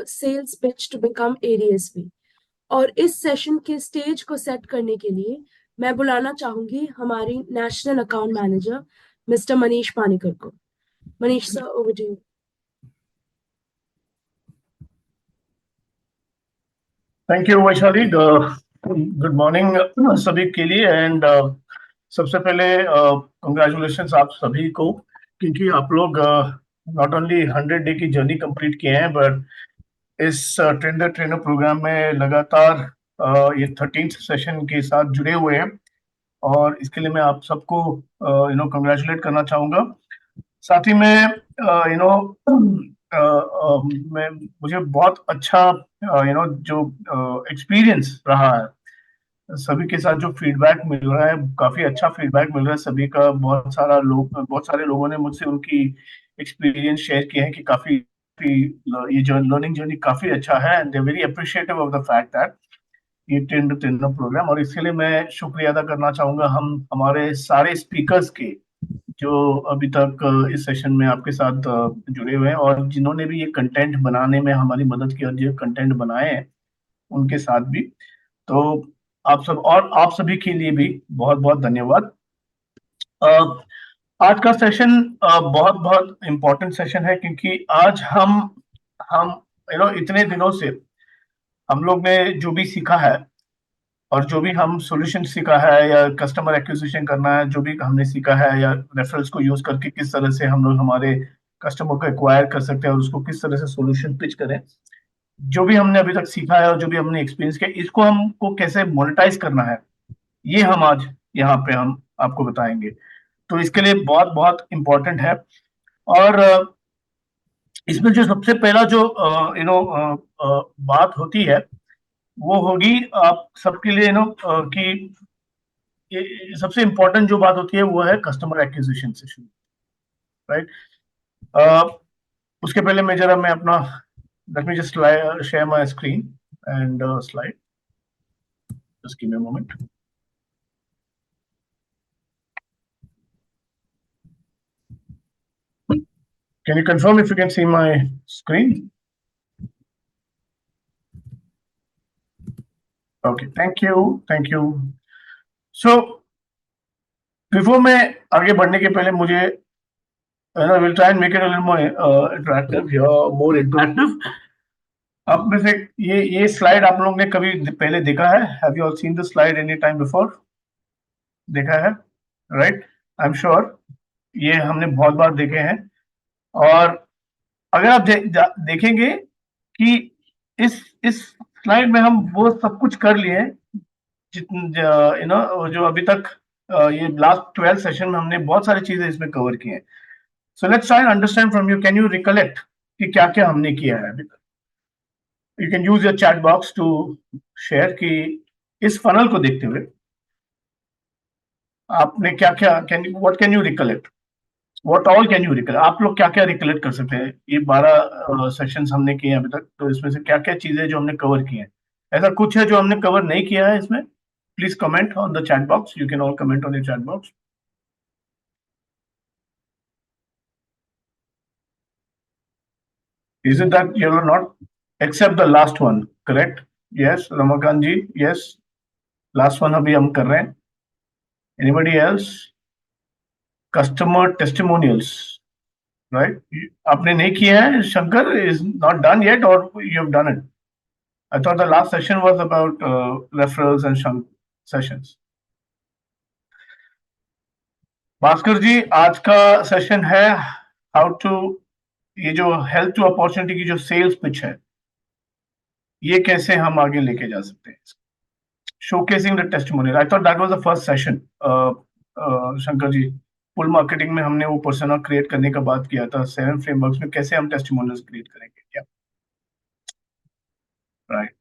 Sales pitch to become ADSP. और इस session के स्टेज को सेट करने के लिए मैं बुलाना चाहूंगी हमारी national account manager mister Manish Panicker को। Manish sir, over to you. Thank you Vaishali. Good morning सभी के लिए। एंड सबसे पहले कंग्रेचुलेशंस आप सभी को, क्योंकि आप लोग नॉट ओनली 100 डे की जर्नी कंप्लीट किए हैं, बट इस ट्रेन द ट्रेनर प्रोग्राम में लगातार ये 13th सेशन के साथ जुड़े हुए हैं, और इसके लिए मैं आप सबको कंग्रेचुलेट करना चाहूंगा। साथ ही में मैं मुझे बहुत अच्छा जो एक्सपीरियंस रहा है, सभी के साथ जो फीडबैक मिल रहा है, काफी अच्छा फीडबैक मिल रहा है सभी का। बहुत सारे लोगों ने मुझसे उनकी एक्सपीरियंस शेयर किए हैं कि काफी ये जो लर्निंग जर्नी काफी अच्छा है, and they very appreciative of the fact that ये ट्रेन प्रोग्राम। और इसके लिए मैं शुक्रिया अदा करना चाहूंगा हमारे सारे स्पीकर्स के, जो अभी तक इस सेशन में आपके साथ जुड़े हुए हैं, और जिन्होंने भी ये कंटेंट बनाने में हमारी मदद की और जो कंटेंट बनाए हैं उनके साथ भी। तो आप सब और आप सभी के लिए भी बहुत बहुत धन्यवाद। आज का सेशन बहुत बहुत इम्पोर्टेंट सेशन है, क्योंकि आज हम इतने दिनों से हम लोग ने जो भी सीखा है, और जो भी हम सॉल्यूशन सीखा है, या कस्टमर एक्विजिशन करना है, जो भी हमने सीखा है, या रेफरल्स को यूज करके किस तरह से हम लोग हमारे कस्टमर को एक्वायर कर सकते हैं और उसको किस तरह से सॉल्यूशन पिच करें, जो भी हमने अभी तक सीखा है और जो भी हमने एक्सपीरियंस किया, इसको हमको कैसे मोनेटाइज करना है, ये हम आज यहाँ पे हम आपको बताएंगे। तो इसके लिए बहुत बहुत इम्पोर्टेंट है। और इसमें जो सबसे पहला जो बात होती है वो होगी आप सबके लिए कि सबसे इम्पोर्टेंट जो बात होती है वो है कस्टमर एक्विजिशन से शुरू, राइट। उसके पहले मैं अपना late me just share my screen and slide, just give me a moment. Can you confirm if you can see my screen? Okay, thank you. So before मैं आगे बढ़ने के पहले मुझे we'll try and make it a little more interactive here, more interactive. आप में से ये स्लाइड आप लोगों ने कभी पहले देखा है? Have you all seen this slide any time before? देखा है, राइट? आई एम श्योर ये हमने बहुत बार देखे हैं। और अगर आप देखेंगे कि इस स्लाइड में हम वो सब कुछ कर लिए जो अभी तक ये लास्ट 12 सेशन में हमने बहुत सारी चीजें इसमें कवर की हैं। So let's try and understand from you, can you recollect कि क्या क्या हमने किया है अभी तक? You can use your chat box to share कि इस फनल को देखते हुए आपने क्या क्या what can you recollect, what all can you recollect, आप लोग क्या क्या रिकलेक्ट कर सकते हैं? ये 12 सेशंस हमने किए हैं अभी तक, तो इसमें से क्या क्या चीजें जो हमने कवर की हैं? ऐसा कुछ है जो हमने कवर नहीं किया है इसमें? Please comment on the chat box, you can all comment on the chat box. Is it that you are not, except the last one, correct? Yes, Ramakant ji, yes. Last one अभी हम कर रहे हैं. Anybody else? Customer testimonials, right? आपने नहीं किया है, Shankar is not done yet, or you have done it? I thought the last session was about referrals and sessions. Bhaskar जी, आज का सेशन है हाउ टू, ये जो हेल्प टू अपॉर्चुनिटी की जो सेल्स पिच है, ये कैसे हम आगे लेके जा सकते हैं? Showcasing the testimonial, I thought that was the first session. Shankar ji, pull marketing में हमने वो पर्सोना क्रिएट करने का बात किया था, 7 फ्रेमवर्क्स में कैसे हम टेस्टिमोनियल्स क्रिएट करेंगे, क्या? Right.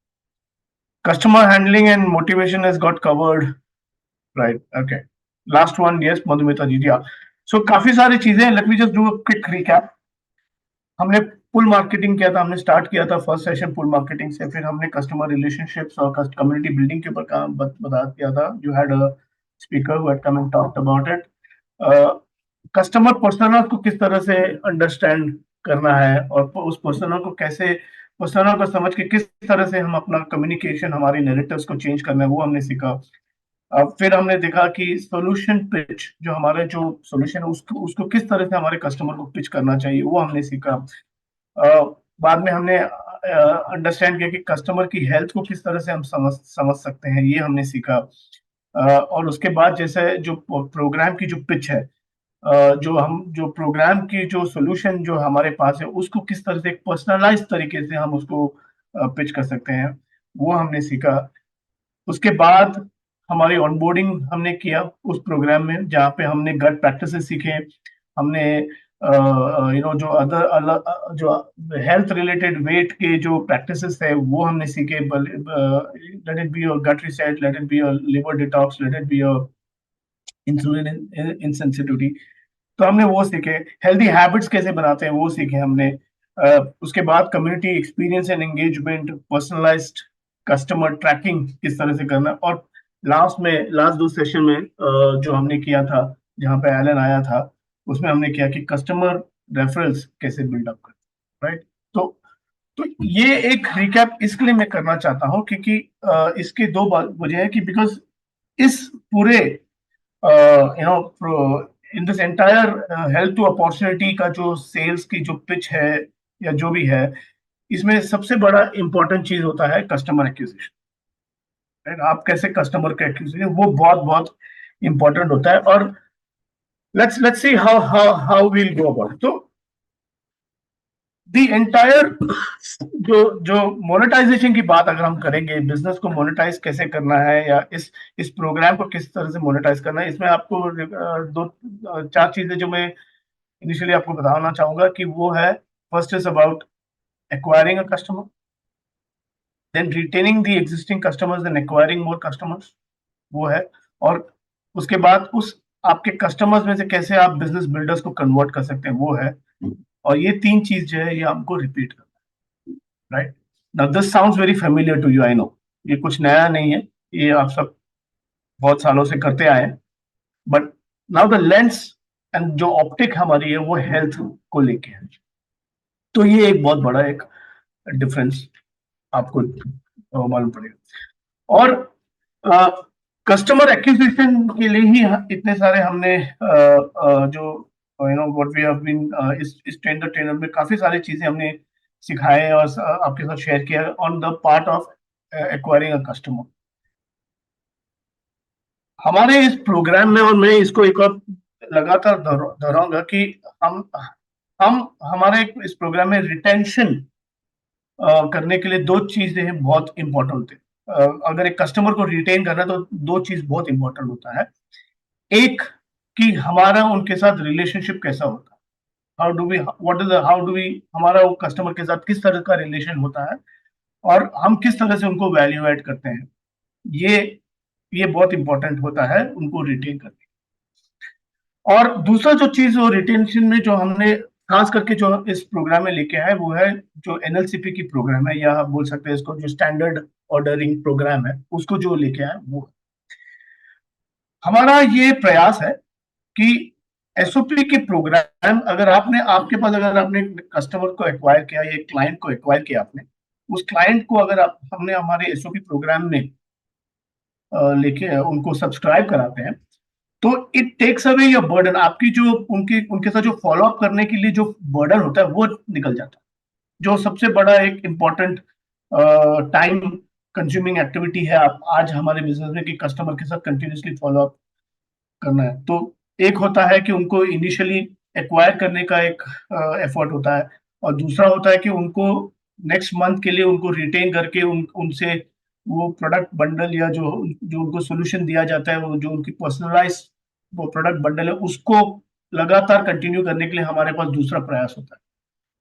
Customer handling and motivation has got covered, right? Okay, last one, yes Madhumita ji, so काफी सारी चीजें। Let me just do a quick recap. हमने पुल मार्केटिंग किया था, हमने स्टार्ट किया था फर्स्ट सेशन पुल मार्केटिंग से, फिर हमने कस्टमर रिलेशनशिप्स और कम्युनिटी बिल्डिंग के ऊपर काम बता किया था। You had a speaker who had come and talked about it. Customer persona को किस तरह से अंडरस्टैंड करना है और उस पर्सोना को कैसे पर्सोना को समझ के किस तरह से हम अपना कम्युनिकेशन, हमारे नैरेटिव्स को चेंज करना है, वो हमने सीखा। फिर हमने देखा कि सोल्यूशन पिच, जो हमारे जो सोल्यूशन है उसको उसको किस तरह से हमारे कस्टमर को पिच करना चाहिए, वो हमने सीखा। बाद में हमने अंडरस्टैंड किया कि कस्टमर की हेल्थ को किस तरह से हम समझ समझ सकते हैं, ये हमने सीखा। और उसके बाद जैसे जो प्रोग्राम की जो पिच है, जो प्रोग्राम की जो सोल्यूशन जो हमारे पास है, उसको किस तरह से एक पर्सनलाइज तरीके से हम उसको पिच कर सकते हैं, वो हमने सीखा। उसके बाद हमारी ऑनबोर्डिंग हमने किया उस प्रोग्राम में, जहाँ पे हमने गट प्रैक्टिसेस सीखे। हमने जो अदर अलग जो हेल्थ रिलेटेड वेट के जो प्रैक्टिसेस है वो हमने सीखे। Let it be your gut reset, let it be your liver detox, let it be your insulin insensitivity. तो हमने वो सीखे। हेल्दी हैबिट्स कैसे बनाते हैं वो सीखे हमने। उसके बाद community experience and engagement, personalised customer tracking किस तरह से करना। और लास्ट 2 सेशन में जो हमने किया था, जहाँ पे एलन आया था, उसमें हमने किया कि कस्टमर रेफरल्स कैसे बिल्डअप करते, राइट। तो तो ये एक रिकैप इसके लिए मैं करना चाहता हूँ, क्योंकि इसके दो वजह है कि बिकॉज इस पूरे in this entire health to opportunity का जो सेल्स की जो पिच है या जो भी है, इसमें सबसे बड़ा इंपॉर्टेंट चीज होता है कस्टमर एक्विजिशन, राइट। आप कैसे कस्टमर का एक्विजिशन, वो बहुत बहुत इंपॉर्टेंट होता है। और let's see how we'll go about. तो दी एंटायर जो जो मोनेटाइजेशन की बात अगर हम करेंगे, बिजनेस को मोनेटाइज कैसे करना है, या इस प्रोग्राम को किस तरह से मोनेटाइज करना है, इसमें आपको दो चार चीजें जो मैं इनिशियली आपको बताना चाहूंगा कि वो है, first is about acquiring a customer, then retaining the existing customers and acquiring more customers, वो है। और उसके बाद उस आपके कस्टमर्स में से कैसे आप बिजनेस बिल्डर्स को कन्वर्ट कर सकते हैं, वो है। और ये तीन चीज जो है ये हमको रिपीट करना है, right. Now this sounds very familiar to you, I know, ये कुछ नया नहीं है, ये आप सब बहुत सालों से करते आए हैं। But now the lens and जो ऑप्टिक हमारी है वो हेल्थ को लेके है। तो ये एक बहुत बड़ा एक डिफरेंस आपको मालूम पड़ेगा। और कस्टमर एक्विजिशन के लिए ही इतने सारे हमने जो व्हाट वी हैव बीन इस ट्रेनर में काफी सारी चीजें हमने सिखाए और आपके साथ शेयर किया on the part of acquiring a customer. हमारे इस प्रोग्राम में, और मैं इसको एक और लगातार दोहराऊंगा कि हम हम हमारे इस प्रोग्राम में रिटेंशन करने के लिए दो चीजें हैं बहुत इंपॉर्टेंट है। अगर एक कस्टमर को रिटेन करना है तो दो चीज बहुत इंपॉर्टेंट होता है। एक, कि हमारा उनके साथ रिलेशनशिप कैसा होता है, हाउ डू वी हमारा वो कस्टमर के साथ किस तरह का रिलेशन होता है, और हम किस तरह से उनको वैल्यू ऐड करते हैं। ये ये बहुत इंपॉर्टेंट होता है उनको रिटेन करने। और दूसरा जो चीज वो रिटेंशन में जो हमने खास करके जो इस प्रोग्राम में लेके आए, वो है जो एनएलसीपी की प्रोग्राम है, या आप बोल सकते हैं इसको जो स्टैंडर्ड ऑर्डरिंग प्रोग्राम है, उसको जो लेके आए वो हमारा ये प्रयास है कि एसओपी के प्रोग्राम, अगर आपने कस्टमर को एक्वायर किया या क्लाइंट को एक्वायर किया आपने, उस क्लाइंट को अगर आप हमने हमारे एसओपी प्रोग्राम में लेके उनको सब्सक्राइब कराते हैं, तो it takes away your burden. आपकी जो उनके उनके साथ जो फॉलो अप करने के लिए जो बर्डन होता है वो निकल जाता है, जो सबसे बड़ा एक इम्पॉर्टेंट टाइम कंज्यूमिंग एक्टिविटी है आप आज हमारे बिजनेस में, कि कस्टमर के साथ कंटिन्यूसली फॉलो अप करना है। तो एक होता है कि उनको इनिशियली एक्वायर करने का एक एफर्ट होता है, और दूसरा होता है कि उनको नेक्स्ट मंथ के लिए उनको रिटेन करके उनसे वो प्रोडक्ट बंडल या जो जो उनको सोल्यूशन दिया जाता है, वो जो उनकी पर्सनलाइज वो प्रोडक्ट बंडल है, उसको लगातार कंटिन्यू करने के लिए हमारे पास दूसरा प्रयास होता है।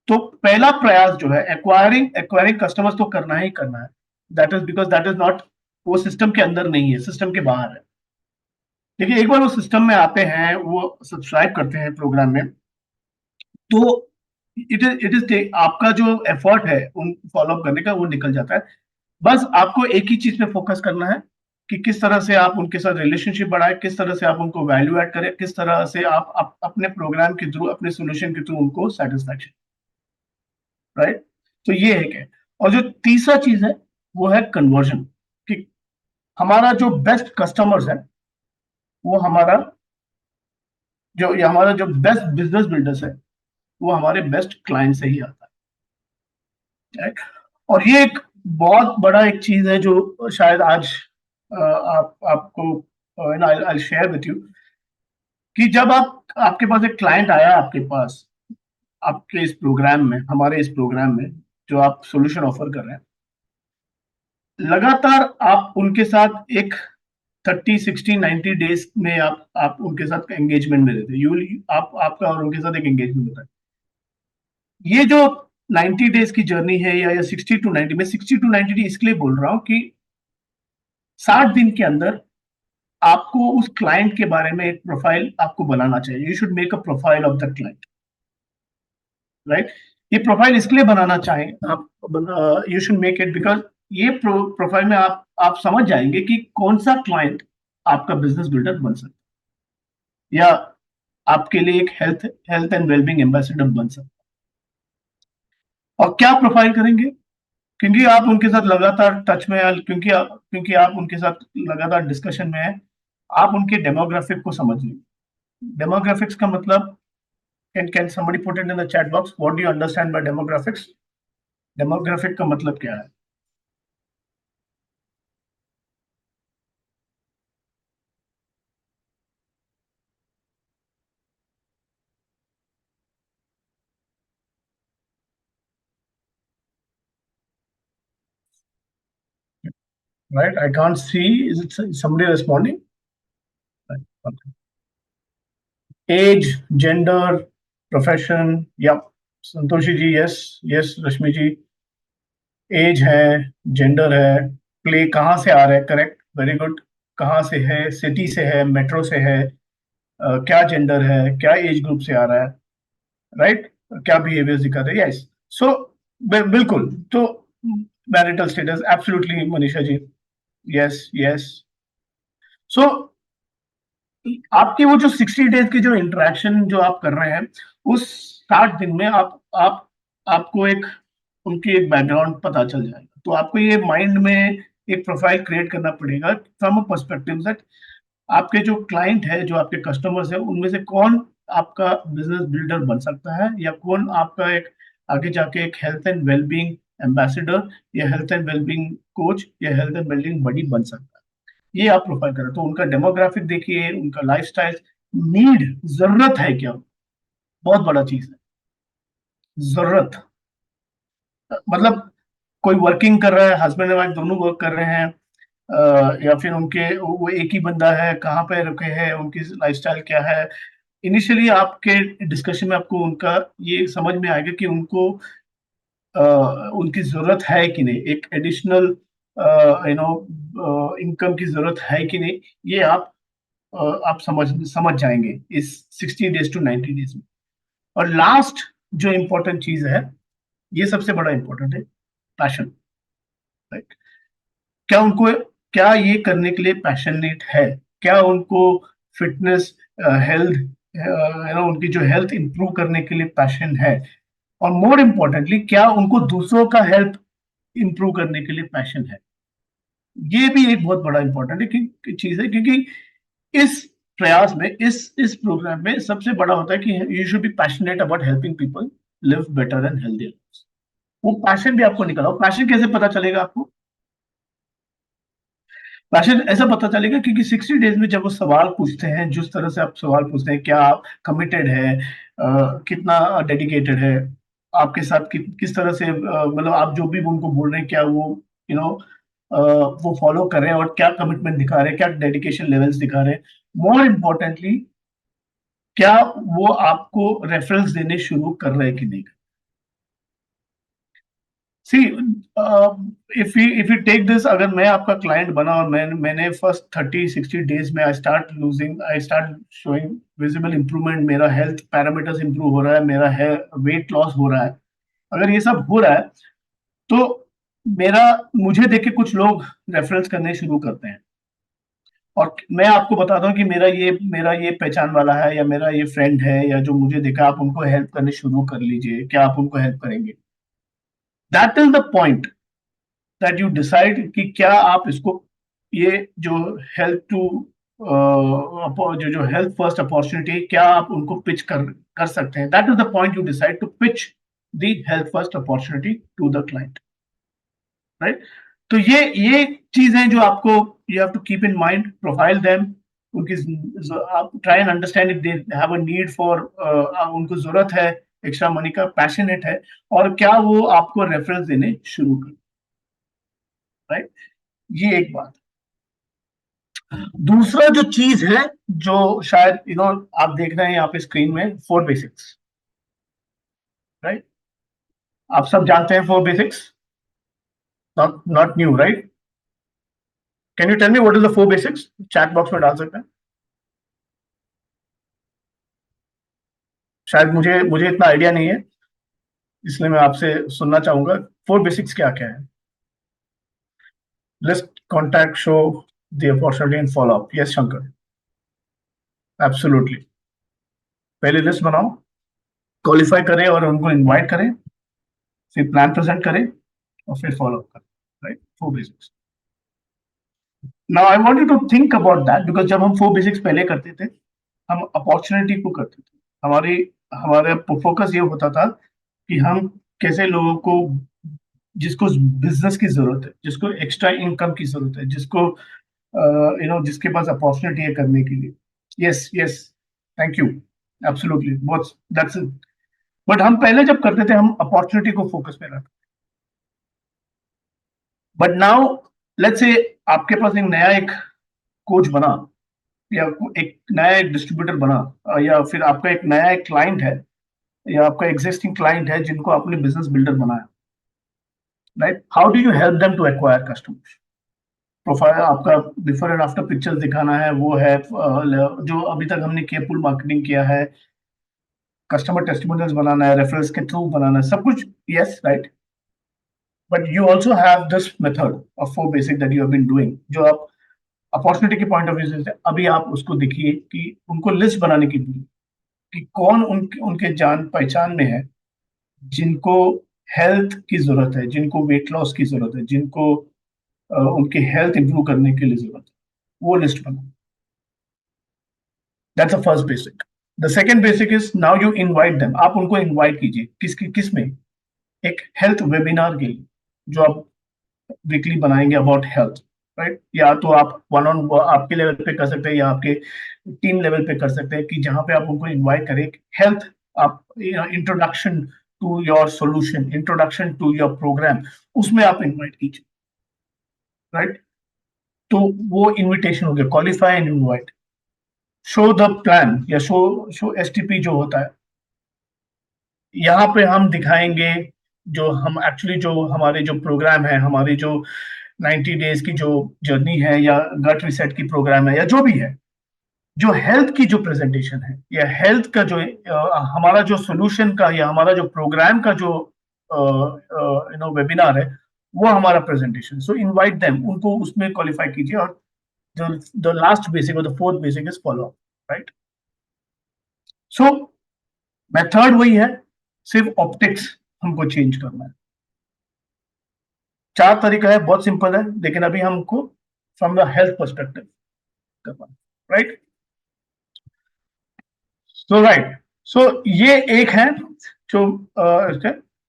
तो पहला प्रयास जो है एक्वायरिंग एक्वायरिंग कस्टमर्स तो करना ही करना है। That is because that is not, वो सिस्टम के अंदर नहीं है, सिस्टम के बाहर है। देखिए, एक बार वो सिस्टम में आते हैं, वो सब्सक्राइब करते हैं प्रोग्राम में, तो इट इज आपका जो एफर्ट है उन फॉलो अप करने का वो निकल जाता है। बस आपको एक ही चीज पे फोकस करना है कि किस तरह से आप उनके साथ रिलेशनशिप बढ़ाए, किस तरह से आप उनको वैल्यू ऐड करें, किस तरह से आप अपने प्रोग्राम के थ्रू, अपने सोल्यूशन के थ्रू उनको सेटिस्फैक्शन, राइट। तो ये है क्या। और जो तीसरा चीज है वो है कन्वर्जन, कि हमारा जो बेस्ट कस्टमर्स है वो हमारा जो बेस्ट बिजनेस बिल्डर्स है वो हमारे बेस्ट क्लाइंट से ही आता है, right? और ये एक बहुत बड़ा एक चीज है जो शायद आज आपको आई शेयर विथ यू, कि जब आपके पास एक क्लाइंट आया आपके पास, आपके इस प्रोग्राम में, हमारे इस प्रोग्राम में जो आप सॉल्यूशन ऑफर कर रहे हैं, लगातार आप उनके साथ एक 30, 60, 90 डेज में आप उनके साथ एंगेजमेंट में रहते हैं, यू आप आपका और उनके साथ एक एंगेजमेंट होता है। ये जो 90 डेज की जर्नी है या 60 to 90, मैं 60 to 90 डे इसलिए बोल रहा हूँ कि 60 दिन के अंदर आपको उस क्लाइंट के बारे में एक प्रोफाइल आपको बनाना चाहिए। You should make a profile of the client, right? ये प्रोफाइल इसलिए बनाना चाहें आप, you should make it because ये प्रोफाइल में आप समझ जाएंगे कि कौन सा क्लाइंट आपका बिजनेस बिल्डर बन सकता है, या आपके लिए एक health health and wellbeing ambassador बन सकता है। और क्या प्रोफाइल करेंगे? क्योंकि आप उनके साथ लगातार टच में हैं, क्योंकि आप उनके साथ लगातार डिस्कशन में हैं, आप उनके डेमोग्राफिक को समझ लीजिए। डेमोग्राफिक्स का मतलब, can somebody put it in the chat box, what do you understand by demographics? Demographic का मतलब क्या है? Right, I can't see, is it somebody responding? Right. Okay. Age, gender, profession, yeah. Santoshi ji, yes yes. Rashmi ji, age है, gender है, प्ले कहाँ से आ रहा है, करेक्ट, वेरी गुड। कहाँ से है, सिटी से है, मेट्रो से है, क्या जेंडर है, क्या एज ग्रुप से आ रहा है, राइट? क्या बिहेवियर दिखा रहे हैं, यस। सो बिल्कुल, तो marital status, absolutely Manisha ji, yes yes. सो आपकी वो जो 60 डेज की जो इंटरेक्शन जो आप कर रहे हैं, उस 60 दिन में आप आपको एक उनकी एक बैकग्राउंड पता चल जाएगा। तो आपको ये माइंड में एक प्रोफाइल क्रिएट करना पड़ेगा फ्रॉम अ पर्सपेक्टिव दैट आपके जो क्लाइंट है, जो आपके कस्टमर्स है, उनमें से कौन आपका बिजनेस बिल्डर बन सकता है, या कौन आपका एक आगे जाके एक हेल्थ एंड वेलबींग एम्बेसडर, या हेल्थ एंड वेलबींग कोच, या हेल्थ एंड वेलबींग बडी बन सकता है। ये आप प्रोफाइल करें तो उनका डेमोग्राफिक देखिए, उनका लाइफस्टाइल, नीड, जरूरत है क्या, बहुत बड़ा चीज है जरूरत। मतलब कोई वर्किंग कर रहा है, हस्बैंड एंड वाइफ दोनों वर्क कर रहे हैं, या फिर उनके वो एक ही बंदा है, कहाँ पे रुके हैं, उनकी लाइफस्टाइल क्या है। इनिशियली आपके डिस्कशन में आपको उनका ये समझ में आएगा कि उनको उनकी जरूरत है कि नहीं, एक एडिशनल इनकम की जरूरत है कि नहीं, ये आप समझ जाएंगे इस 60 डेज to 90 डेज में। और लास्ट जो इम्पोर्टेंट चीज है, ये सबसे बड़ा इम्पोर्टेंट है, पैशन, राइट? क्या उनको, क्या ये करने के लिए पैशनेट है, क्या उनको फिटनेस, हेल्थ, उनकी जो हेल्थ इंप्रूव करने के लिए पैशन है, और मोर इम्पोर्टेंटली क्या उनको दूसरों का हेल्थ इंप्रूव करने के लिए पैशन है। ये भी एक बहुत बड़ा इंपॉर्टेंट है कि चीज है, क्योंकि इस प्रयास में, इस प्रोग्राम में सबसे बड़ा होता है कि you should be passionate about helping people live better and healthy. वो पैशन भी आपको निकला, पैशन कैसे पता चलेगा आपको? पैशन ऐसा पता चलेगा क्योंकि 60 डेज में जब वो सवाल पूछते हैं, जिस तरह से आप सवाल पूछते हैं, क्या आप कमिटेड है, कितना डेडिकेटेड है आपके साथ, किस तरह से, मतलब आप जो भी उनको बोल रहे हैं, क्या वो यू you नो वो फॉलो कर रहे हैं, और क्या कमिटमेंट दिखा रहे हैं, क्या डेडिकेशन लेवल्स दिखा रहे हैं। मोर इम्पोर्टेंटली, क्या वो आपको रेफरेंस देने शुरू कर रहे हैं कि नहीं। सी, इफ यू टेक दिस, अगर मैं आपका क्लाइंट बना और मैंने फर्स्ट 30, 60 डेज में I start showing visible improvement, मेरा हेल्थ पैरामीटर्स इंप्रूव हो रहा है, मेरा वेट लॉस हो रहा है, अगर ये सब हो रहा है, तो मेरा मुझे देख के कुछ लोग रेफरेंस करने शुरू करते हैं। और मैं आपको बताता हूँ कि मेरा ये पहचान वाला है, या मेरा ये फ्रेंड है, या जो मुझे देखा, आप उनको हेल्प करने शुरू कर लीजिए, क्या आप उनको हेल्प करेंगे? That is the point that you decide कि क्या आप इसको, ये जो हेल्थ टू जो हेल्थ फर्स्ट अपॉर्चुनिटी, क्या आप उनको पिच कर सकते हैं. That is the point you decide to pitch the health first opportunity to the client, right. तो ये चीजें जो आपको you have to keep in mind. Profile them, उनकी आप try and understand if they have a need for, उनको जरूरत है एक्स्ट्रा मनी का, पैशनेट है, और क्या वो आपको रेफरेंस देने शुरू कर, राइट. ये एक बात. दूसरा जो चीज है, जो शायद आप देख रहे हैं यहाँ पे स्क्रीन में, 4 बेसिक्स, राइट. आप सब जानते हैं 4 basics, not new, right. Can you tell me what is the 4 basics? Chat box में डाल सकते हैं. शायद मुझे मुझे इतना आइडिया नहीं है, इसलिए मैं आपसे सुनना चाहूंगा 4 बेसिक्स क्या क्या है. List, contact, show the opportunity and follow up. Yes Shankar, absolutely. पहले लिस्ट बनाओ, क्वालिफाई करें और उनको इनवाइट करें, फिर प्लान प्रेजेंट करें, और फिर फॉलो अप करें, right. 4 basics. Now I want you to think about that, because जब हम 4 बेसिक्स पहले करते थे, हम अपॉर्चुनिटी को करते थे. हमारी हमारे फोकस ये होता था कि हम कैसे लोगों को, जिसको बिजनेस की जरूरत है, जिसको एक्स्ट्रा इनकम की जरूरत है, जिसको जिसके पास अपॉर्चुनिटी है करने के लिए. Yes yes, thank you, absolutely, बहुत, दैट्स इट. बट हम पहले जब करते थे, हम अपॉर्चुनिटी को फोकस में रखते. बट नाउ लेट्स से आपके पास एक कोच बना, या एक नया एक डिस्ट्रीब्यूटर बना, या फिर आपका एक नया एक क्लाइंट है, या आपका एग्जिस्टिंग क्लाइंट है जिनको आपने बिजनेस बिल्डर बनाया, right. How do you help them to acquire customers? Profile आपका, बिफोर एंड आफ्टर पिक्चर्स दिखाना है, वो है जो अभी तक हमने किया, पुल मार्केटिंग किया है, कस्टमर टेस्टिमोनियल्स बनाना है, रेफरेंस के थ्रू बनाना है, सब कुछ. Yes, right. But you also have this method of 4 basic that you have been doing, जो आप अपॉर्चुनिटी के पॉइंट ऑफ व्यू से अभी आप उसको देखिए कि उनको लिस्ट बनाने की भी, कि कौन उनके जान पहचान में है जिनको हेल्थ की जरूरत है, जिनको वेट लॉस की जरूरत है, जिनको उनकी हेल्थ इंप्रूव करने के लिए जरूरत है, वो लिस्ट बनाओ. That's the first basic. The second basic is, now you invite them. आप उनको इनवाइट कीजिए, किस में? एक हेल्थ वेबिनार के लिए, जो आप वीकली बनाएंगे अबाउट हेल्थ, राइट. या तो आप वन ऑन आपके लेवल पे कर सकते हैं, या आपके टीम लेवल पे कर सकते हैं, कि जहां पे आप उनको इनवाइट करें. हेल्थ, आप introduction to your solution, introduction to your program, उसमें आप इनवाइट कीजिए, राइट. तो वो इनविटेशन हो गया, qualify and invite. Show the plan, या शो शो एसटीपी जो होता है, यहाँ पे हम दिखाएंगे जो हम एक्चुअली, जो हमारे जो प्रोग्राम है, हमारी जो 90 डेज की जो जर्नी है, या गट रिसेट की प्रोग्राम है, या जो भी है, जो हेल्थ की जो प्रेजेंटेशन है, या हेल्थ का जो हमारा जो सोल्यूशन का, या हमारा जो प्रोग्राम का जो वेबिनार है, वो हमारा प्रेजेंटेशन. सो इनवाइट देम, उनको उसमें क्वालिफाई कीजिए. और द लास्ट बेसिक और the fourth basic is follow up, right. So method वही है, सिर्फ ऑप्टिक्स हमको चेंज करना है. 4 तरीका है, बहुत सिंपल है, लेकिन अभी हमको फ्रॉम द हेल्थ पर्सपेक्टिव करना है, राइट. सो राइट, सो ये एक है जो,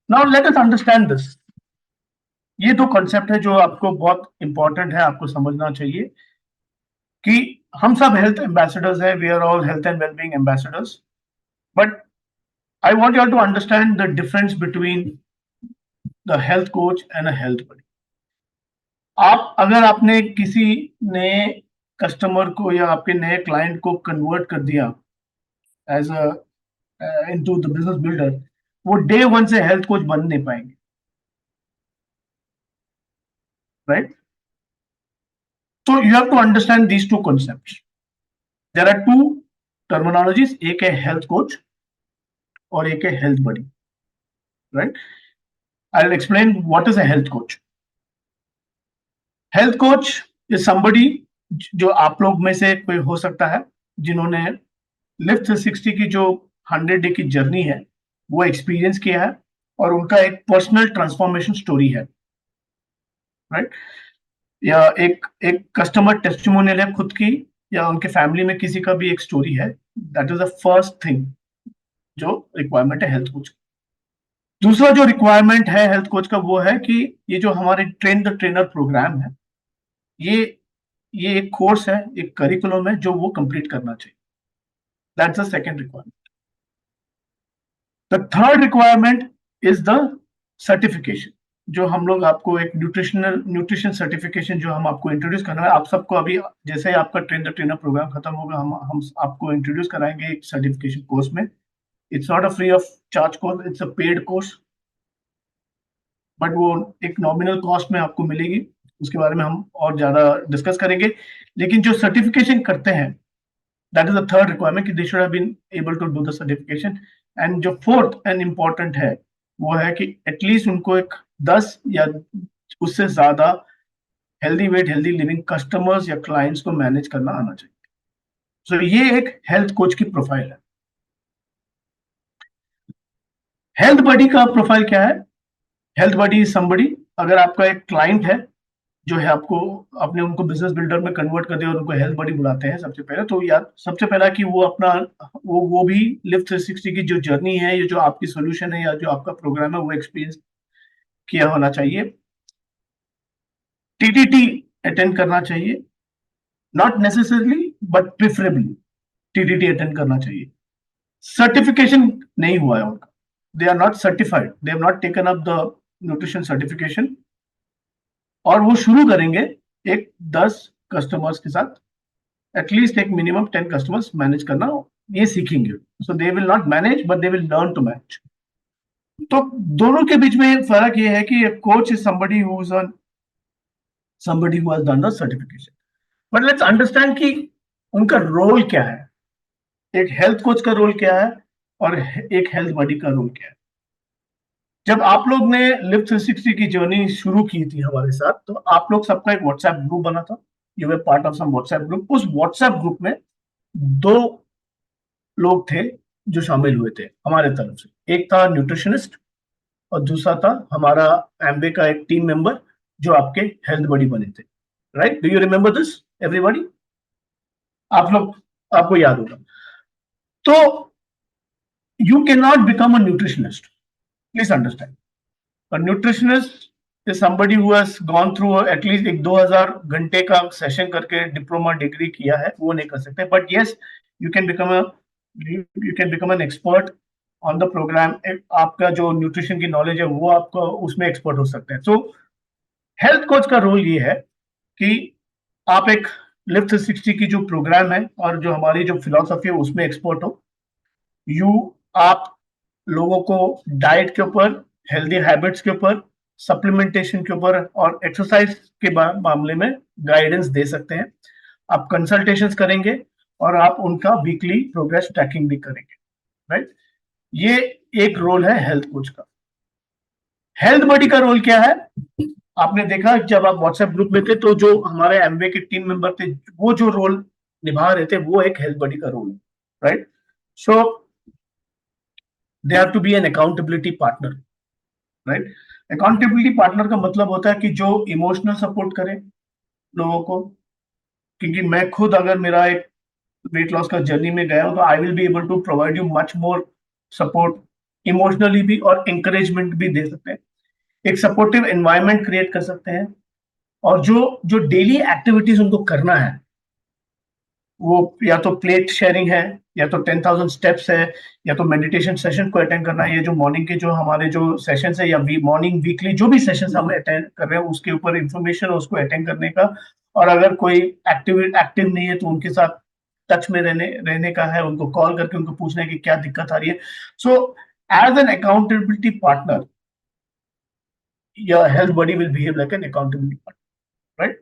now let us understand this. ये 2 कॉन्सेप्ट है जो आपको बहुत इंपॉर्टेंट है, आपको समझना चाहिए कि हम सब हेल्थ एम्बेसडर्स हैं, we are all health and wellbeing ambassadors. But I want you all to understand the difference between the health coach and a health buddy. अगर आपने किसी नए कस्टमर को, या आपके नए क्लाइंट को कन्वर्ट कर दिया as a into the business builder, वो डे वन से हेल्थ कोच बन नहीं पाएंगे, राइट. तो you have to understand these 2 concepts. There are 2 terminologies, एक है हेल्थ कोच और एक है health buddy, right. I will explain what is a health coach. Health coach is somebody, जो आप लोग में से कोई हो सकता है जिन्होंने लिफ्ट 360 की जो 100 डे की जर्नी है, वो एक्सपीरियंस किया है, और उनका एक पर्सनल ट्रांसफॉर्मेशन स्टोरी है, राइट? या एक एक कस्टमर टेस्टिमोनियल है खुद की, या उनके फैमिली में किसी का भी एक स्टोरी है। That is the first thing जो रिक्वायरमेंट है हेल्थ कोच। दूसरा जो रिक्वायरमेंट है हेल्थ कोच का वो है कि ये जो हमारे ट्रेन द ट्रेनर प्रोग्राम है, ये ये एक कोर्स है, एक करिकुलम है जो वो कंप्लीट करना चाहिए। That's the second requirement. The third requirement is the certification, जो हम लोग आपको एक न्यूट्रिशन सर्टिफिकेशन जो हम आपको इंट्रोड्यूस करना है। आप सबको अभी जैसे ही आपका ट्रेन द ट्रेनर प्रोग्राम खत्म होगा, हम आपको इंट्रोड्यूस कराएंगे एक सर्टिफिकेशन कोर्स में। It's not a free of charge course, it's a paid course, but वो एक नॉमिनल कॉस्ट में आपको मिलेगी। उसके बारे में हम और ज्यादा डिस्कस करेंगे। लेकिन जो सर्टिफिकेशन करते हैं, that is the third requirement कि they should have been able to do the certification. And जो फोर्थ एंड इंपॉर्टेंट है वो है कि एटलीस्ट उनको एक 10 या उससे ज्यादा healthy weight healthy living customers या क्लाइंट्स को मैनेज करना आना चाहिए। सो ये एक हेल्थ कोच की प्रोफाइल है। हेल्थ बडी का प्रोफाइल क्या है? हेल्थ बडी इज समबडी, अगर आपका एक क्लाइंट है जो है, आपको अपने उनको बिजनेस बिल्डर में कन्वर्ट कर दिया और उनको हेल्थ बडी बुलाते हैं सबसे पहले, तो यार सबसे पहला कि वो अपना वो भी लिफ्ट 360 की जो जर्नी है, ये जो आपकी सोल्यूशन है या जो आपका प्रोग्राम है वो एक्सपीरियंस किया होना चाहिए। टीटीटी अटेंड करना चाहिए, not necessarily but preferably TTT attend करना चाहिए। सर्टिफिकेशन नहीं हुआ है उनका, they are not certified, they have not taken up the nutrition certification, और वो शुरू करेंगे एक 10 कस्टमर्स के साथ, एटलीस्ट एक मिनिमम 10 कस्टमर्स मैनेज करना ये सीखेंगे। So they will not manage but they will learn to manage. तो दोनों के बीच में फर्क ये है कि coach is somebody who has done the certification. But let's understand कि उनका रोल क्या है, एक हेल्थ कोच का रोल क्या है और एक हेल्थ बडी का रोल क्या है। जब आप लोग ने लिफ्ट 360 की जर्नी शुरू की थी हमारे साथ, तो आप लोग सबका एक व्हाट्सएप ग्रुप बना था। You were part of some WhatsApp group. उस व्हाट्सएप ग्रुप में 2 लोग थे जो शामिल हुए थे हमारे तरफ से, एक था न्यूट्रिशनिस्ट और दूसरा था हमारा एम्बे का एक टीम मेंबर जो आपके हेल्थ बडी बने थे, right? Do you remember this everybody? आप लोग, आपको याद होगा। तो you can not become a nutritionist, please understand. A nutritionist is somebody who has gone through at least एक 2000 घंटे का सेशन करके डिप्लोमा डिग्री किया है, वो नहीं कर सकते। But yes, you can become a you can become an expert on the program. आपका जो न्यूट्रिशन की नॉलेज है वो आपको उसमें एक्सपर्ट हो सकते हैं। सो हेल्थ कोच का रोल ये है कि आप एक लिफ्ट 360 की जो प्रोग्राम है और जो हमारी जो फिलोसफी है उसमें एक्सपर्ट हो। यू आप लोगों को डाइट के ऊपर, हेल्दी हैबिट्स के ऊपर, सप्लीमेंटेशन के ऊपर और एक्सरसाइज के मामले में गाइडेंस दे सकते हैं। आप कंसल्टेशंस करेंगे और आप उनका वीकली प्रोग्रेस ट्रैकिंग भी करेंगे, राइट? ये एक रोल है हेल्थ कोच का। हेल्थ बडी का रोल क्या है? आपने देखा जब आप व्हाट्सएप ग्रुप में थे तो जो हमारे एमवे के टीम मेंबर थे वो जो रोल निभा रहे थे वो एक हेल्थ बडी का रोल है, right? So they have to be an accountability partner, right? Accountability partner का मतलब होता है कि जो इमोशनल सपोर्ट करे लोगों को, क्योंकि मैं खुद अगर मेरा एक वेट लॉस का जर्नी में गया हूं तो I will be able to provide you much more support, emotionally भी और इंकरेजमेंट भी दे सकते हैं। एक सपोर्टिव एनवायरनमेंट क्रिएट कर सकते हैं। और जो जो डेली एक्टिविटीज उनको करना है, वो या तो प्लेट शेयरिंग है, या तो 10,000 स्टेप्स है, या तो मेडिटेशन सेशन को अटेंड करना है। ये जो मॉर्निंग के जो हमारे जो सेशन है या मॉर्निंग वीकली जो भी सेशन हम अटेंड कर रहे हैं उसके ऊपर इंफॉर्मेशन उसको अटेंड करने का। और अगर कोई एक्टिव नहीं है तो उनके साथ टच में रहने रहने का है, उनको कॉल करके उनको पूछना है कि क्या दिक्कत आ रही है। So as an accountability partner, your health body will behave like an accountability partner, right?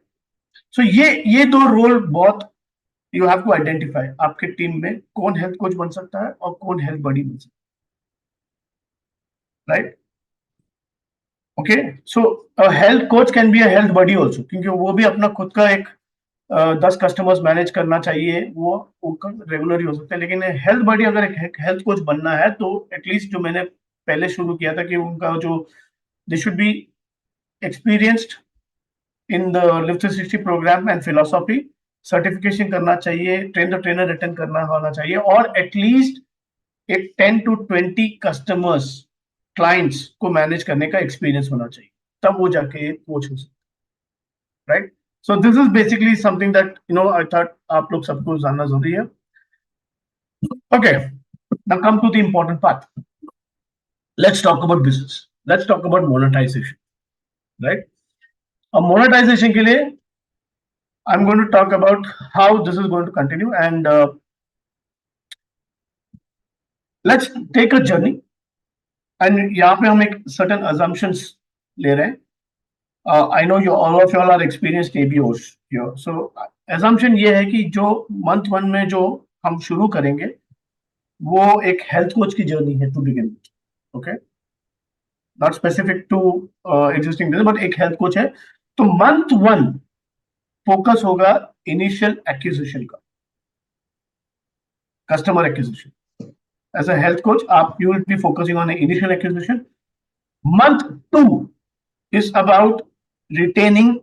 So ये 2 रोल बहुत यू हैव टू आइडेंटिफाई आपके टीम में कौन हेल्थ कोच बन सकता है और कौन हेल्थ बडी बन सकता है, right? Okay, so health coach can be a health buddy also, क्योंकि वो भी अपना खुद का एक 10 कस्टमर्स मैनेज करना चाहिए, वो रेगुलर ही हो सकता है। लेकिन हेल्थ बडी अगर एक हेल्थ कोच बनना है तो एटलीस्ट जो मैंने पहले शुरू किया था कि उनका जो they should be experienced in the lift 360 program and philosophy, certification करना चाहिए, ट्रेन द ट्रेनर रिटर्न करना होना चाहिए, और एटलीस्ट एक 10 to 20 कस्टमर्स क्लाइंट्स को मैनेज करने का एक्सपीरियंस होना चाहिए, तब वो जाके कोच हो सकता, right? So this is basically something that I thought आप लोग सबको जानना जरूरी है. Okay, now come to the important part. Let's talk about business, let's talk about monetisation, right? अब मोनेटाइजेशन के लिए I'm going to talk about how this is going to continue, and let's take a journey. And यहाँ पे हम एक certain assumptions ले रहे हैं. I know you all of you all are experienced ABOs here. So assumption ये है कि जो month 1 में जो हम शुरू करेंगे वो एक health coach की journey है to begin with. Okay, not specific to existing business, but एक health coach है. तो month 1 focus होगा initial acquisition का, customer acquisition. As a health coach, you will be focusing on the initial acquisition. Month 2 is about retaining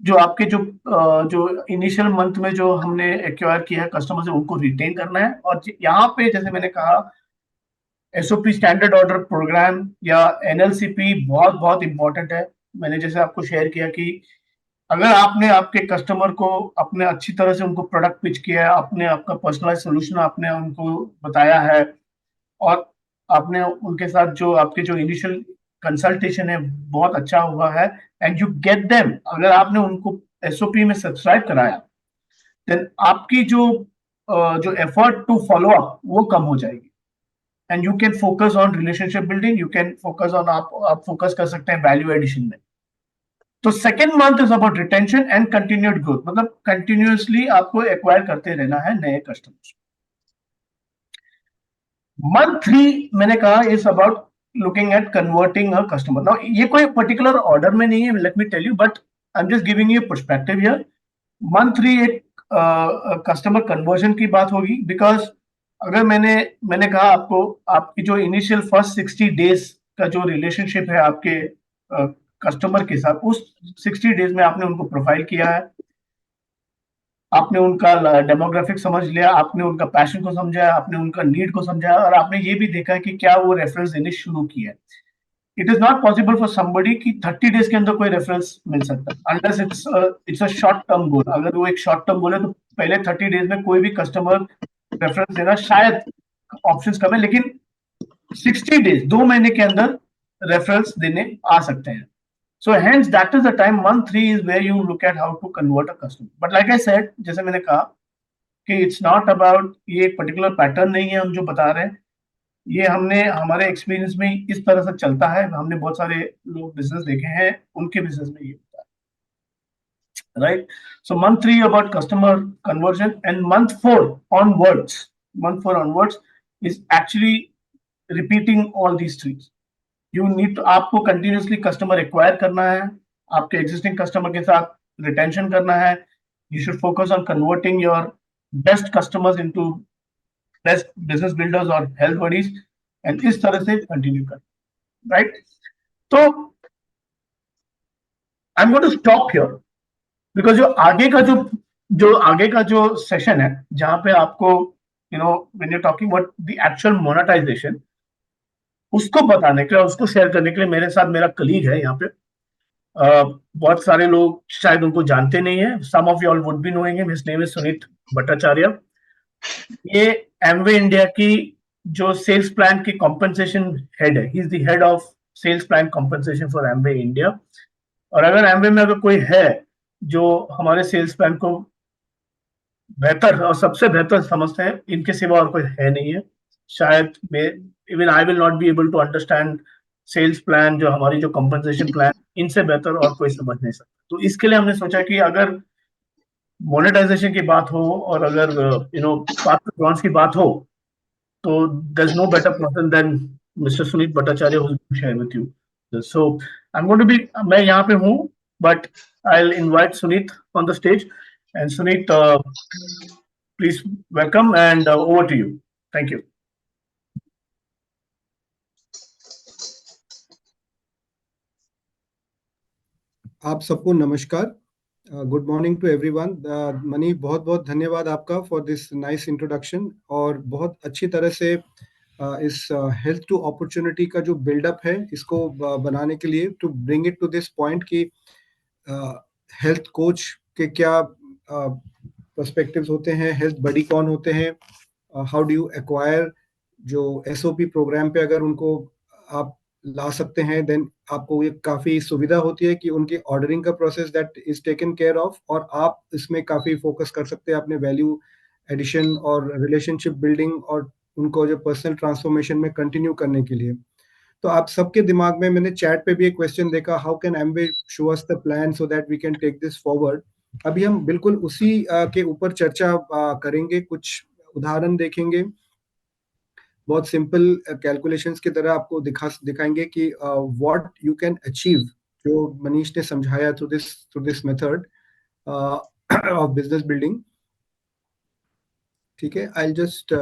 जो आपके जो initial month में जो हमने एक्वायर किया है कस्टमर से, उनको रिटेन करना है. और यहाँ पे जैसे मैंने कहा एसओपी स्टैंडर्ड ऑर्डर प्रोग्राम या एनएलसीपी बहुत बहुत इंपॉर्टेंट है. मैंने जैसे आपको शेयर किया कि अगर आपने आपके कस्टमर को अपने अच्छी तरह से उनको प्रोडक्ट पिच किया है, आपने आपका पर्सनलाइज सोल्यूशन आपने उनको बताया है, और आपने उनके साथ जो आपके जो इनिशियल कंसल्टेशन है बहुत अच्छा हुआ है, एंड यू गेट देम, अगर आपने उनको एसओपी में सब्सक्राइब कराया, देन आपकी जो एफर्ट टू फॉलो अप वो कम हो जाएगी, and you can focus on relationship building, you can focus on आप फोकस कर सकते हैं वैल्यू एडिशन में. तो second month is about retention and continued growth, मतलब कंटिन्यूअसली आपको एक्वायर करते रहना है नए कस्टमर्स. मंथ 3 मैंने कहा is about looking at converting a customer. Now ये कोई पर्टिकुलर ऑर्डर में नहीं है, let me tell you, but I am just giving you perspective here. Month 3 एक कस्टमर कन्वर्जन की बात होगी, बिकॉज अगर मैंने कहा आपको आपकी जो इनिशियल फर्स्ट 60 डेज का जो रिलेशनशिप है आपके कस्टमर के साथ, उस 60 डेज में आपने उनको प्रोफाइल किया है, आपने उनका डेमोग्राफिक समझ लिया, आपने उनका पैशन को समझा, आपने उनका नीड को समझा, और आपने ये भी देखा है कि क्या वो रेफरेंस देने शुरू किया है. It is not possible for somebody कि 30 डेज के अंदर कोई रेफरेंस मिल सकता है, unless it's a short term goal. अगर वो एक शॉर्ट टर्म गोल है तो पहले 30 डेज में कोई भी कस्टमर रेफरेंस देना शायद ऑप्शंस कम है, लेकिन 60 डेज 2 महीने के अंदर रेफरेंस देने आ सकते हैं. So hence that is the time, month 3 is where you look at how to convert a customer. But like I said, जैसे मैंने कहा कि it's not about ये एक particular pattern नहीं है हम जो बता रहे हैं, ये हमने हमारे एक्सपीरियंस में इस तरह से चलता है. हमने बहुत सारे लोग बिजनेस देखे हैं, उनके बिजनेस में ये होता है, right? So month 3 about customer conversion, and month 4 onwards is actually repeating all these three. You need, आपको कंटिन्यूसली कस्टमर एक्वायर करना है, आपके एग्जिस्टिंग कस्टमर के साथ रिटेंशन करना है. You should focus on converting your best customers into best business builders और health buddies, and इस तरह से कंटिन्यू कर, राइट? तो I am going to stop here, because जो आगे का जो सेशन है जहां पे आपको when you talking about the actual monetisation, उसको बताने के लिए, उसको शेयर करने के लिए मेरे साथ मेरा कलीग है यहाँ पे. बहुत सारे लोग शायद उनको जानते नहीं है. Some of you all would be knowing him. His name is Sunit Bhattacharya. ये एमवे इंडिया की जो सेल्स प्लान की कॉम्पनसेशन हेड है. He is the head of sales plan compensation for Amway India. और अगर एमवे में अगर कोई है जो हमारे सेल्स प्लान को बेहतर और सबसे बेहतर समझते हैं, इनके सिवा और कोई है नहीं है. शायद even I will not be able to understand sales plan, जो हमारी जो कंपनसेशन प्लान, इनसे बेहतर और कोई समझ नहीं सकता. तो इसके लिए हमने सोचा कि अगर मोनेटाइजेशन की बात हो और अगर पाथ टू लॉन्च की बात हो, तो there is no better person than mister Suneet Bhattacharya who will share with you. So I am going to be, मैं यहाँ पे हूँ, but I will invite Suneet on the stage. And Suneet, please welcome, and over to you. Thank you. आप सबको नमस्कार। Good morning to everyone. Mani, बहुत बहुत धन्यवाद आपका फॉर दिस नाइस इंट्रोडक्शन, और बहुत अच्छी तरह से इस हेल्थ टू अपॉर्चुनिटी का जो बिल्डअप है इसको बनाने के लिए, to bring it to this point कि हेल्थ कोच के क्या पर्सपेक्टिव्स होते हैं, हेल्थ बडी कौन होते हैं, हाउ डू यू एक्वायर, जो एसओपी प्रोग्राम पे अगर उनको आप ला सकते हैं, देन आपको ये काफ़ी सुविधा होती है कि उनकी ऑर्डरिंग का process that is taken care of, और आप इसमें काफ़ी फोकस कर सकते हैं अपने वैल्यू एडिशन और रिलेशनशिप बिल्डिंग, और उनको जो पर्सनल ट्रांसफॉर्मेशन में कंटिन्यू करने के लिए। तो आप सबके दिमाग में, मैंने चैट पे भी एक क्वेश्चन देखा, how can Amway show us the plan so that we can take this forward. अभी हम बिल्कुल उसी के ऊपर चर्चा करेंगे, कुछ उदाहरण देखेंगे, बहुत सिंपल कैलकुलेशंस की तरह आपको दिखाएंगे कि व्हाट यू कैन अचीव, जो मनीष ने समझाया through this method of business building. ठीक है, I just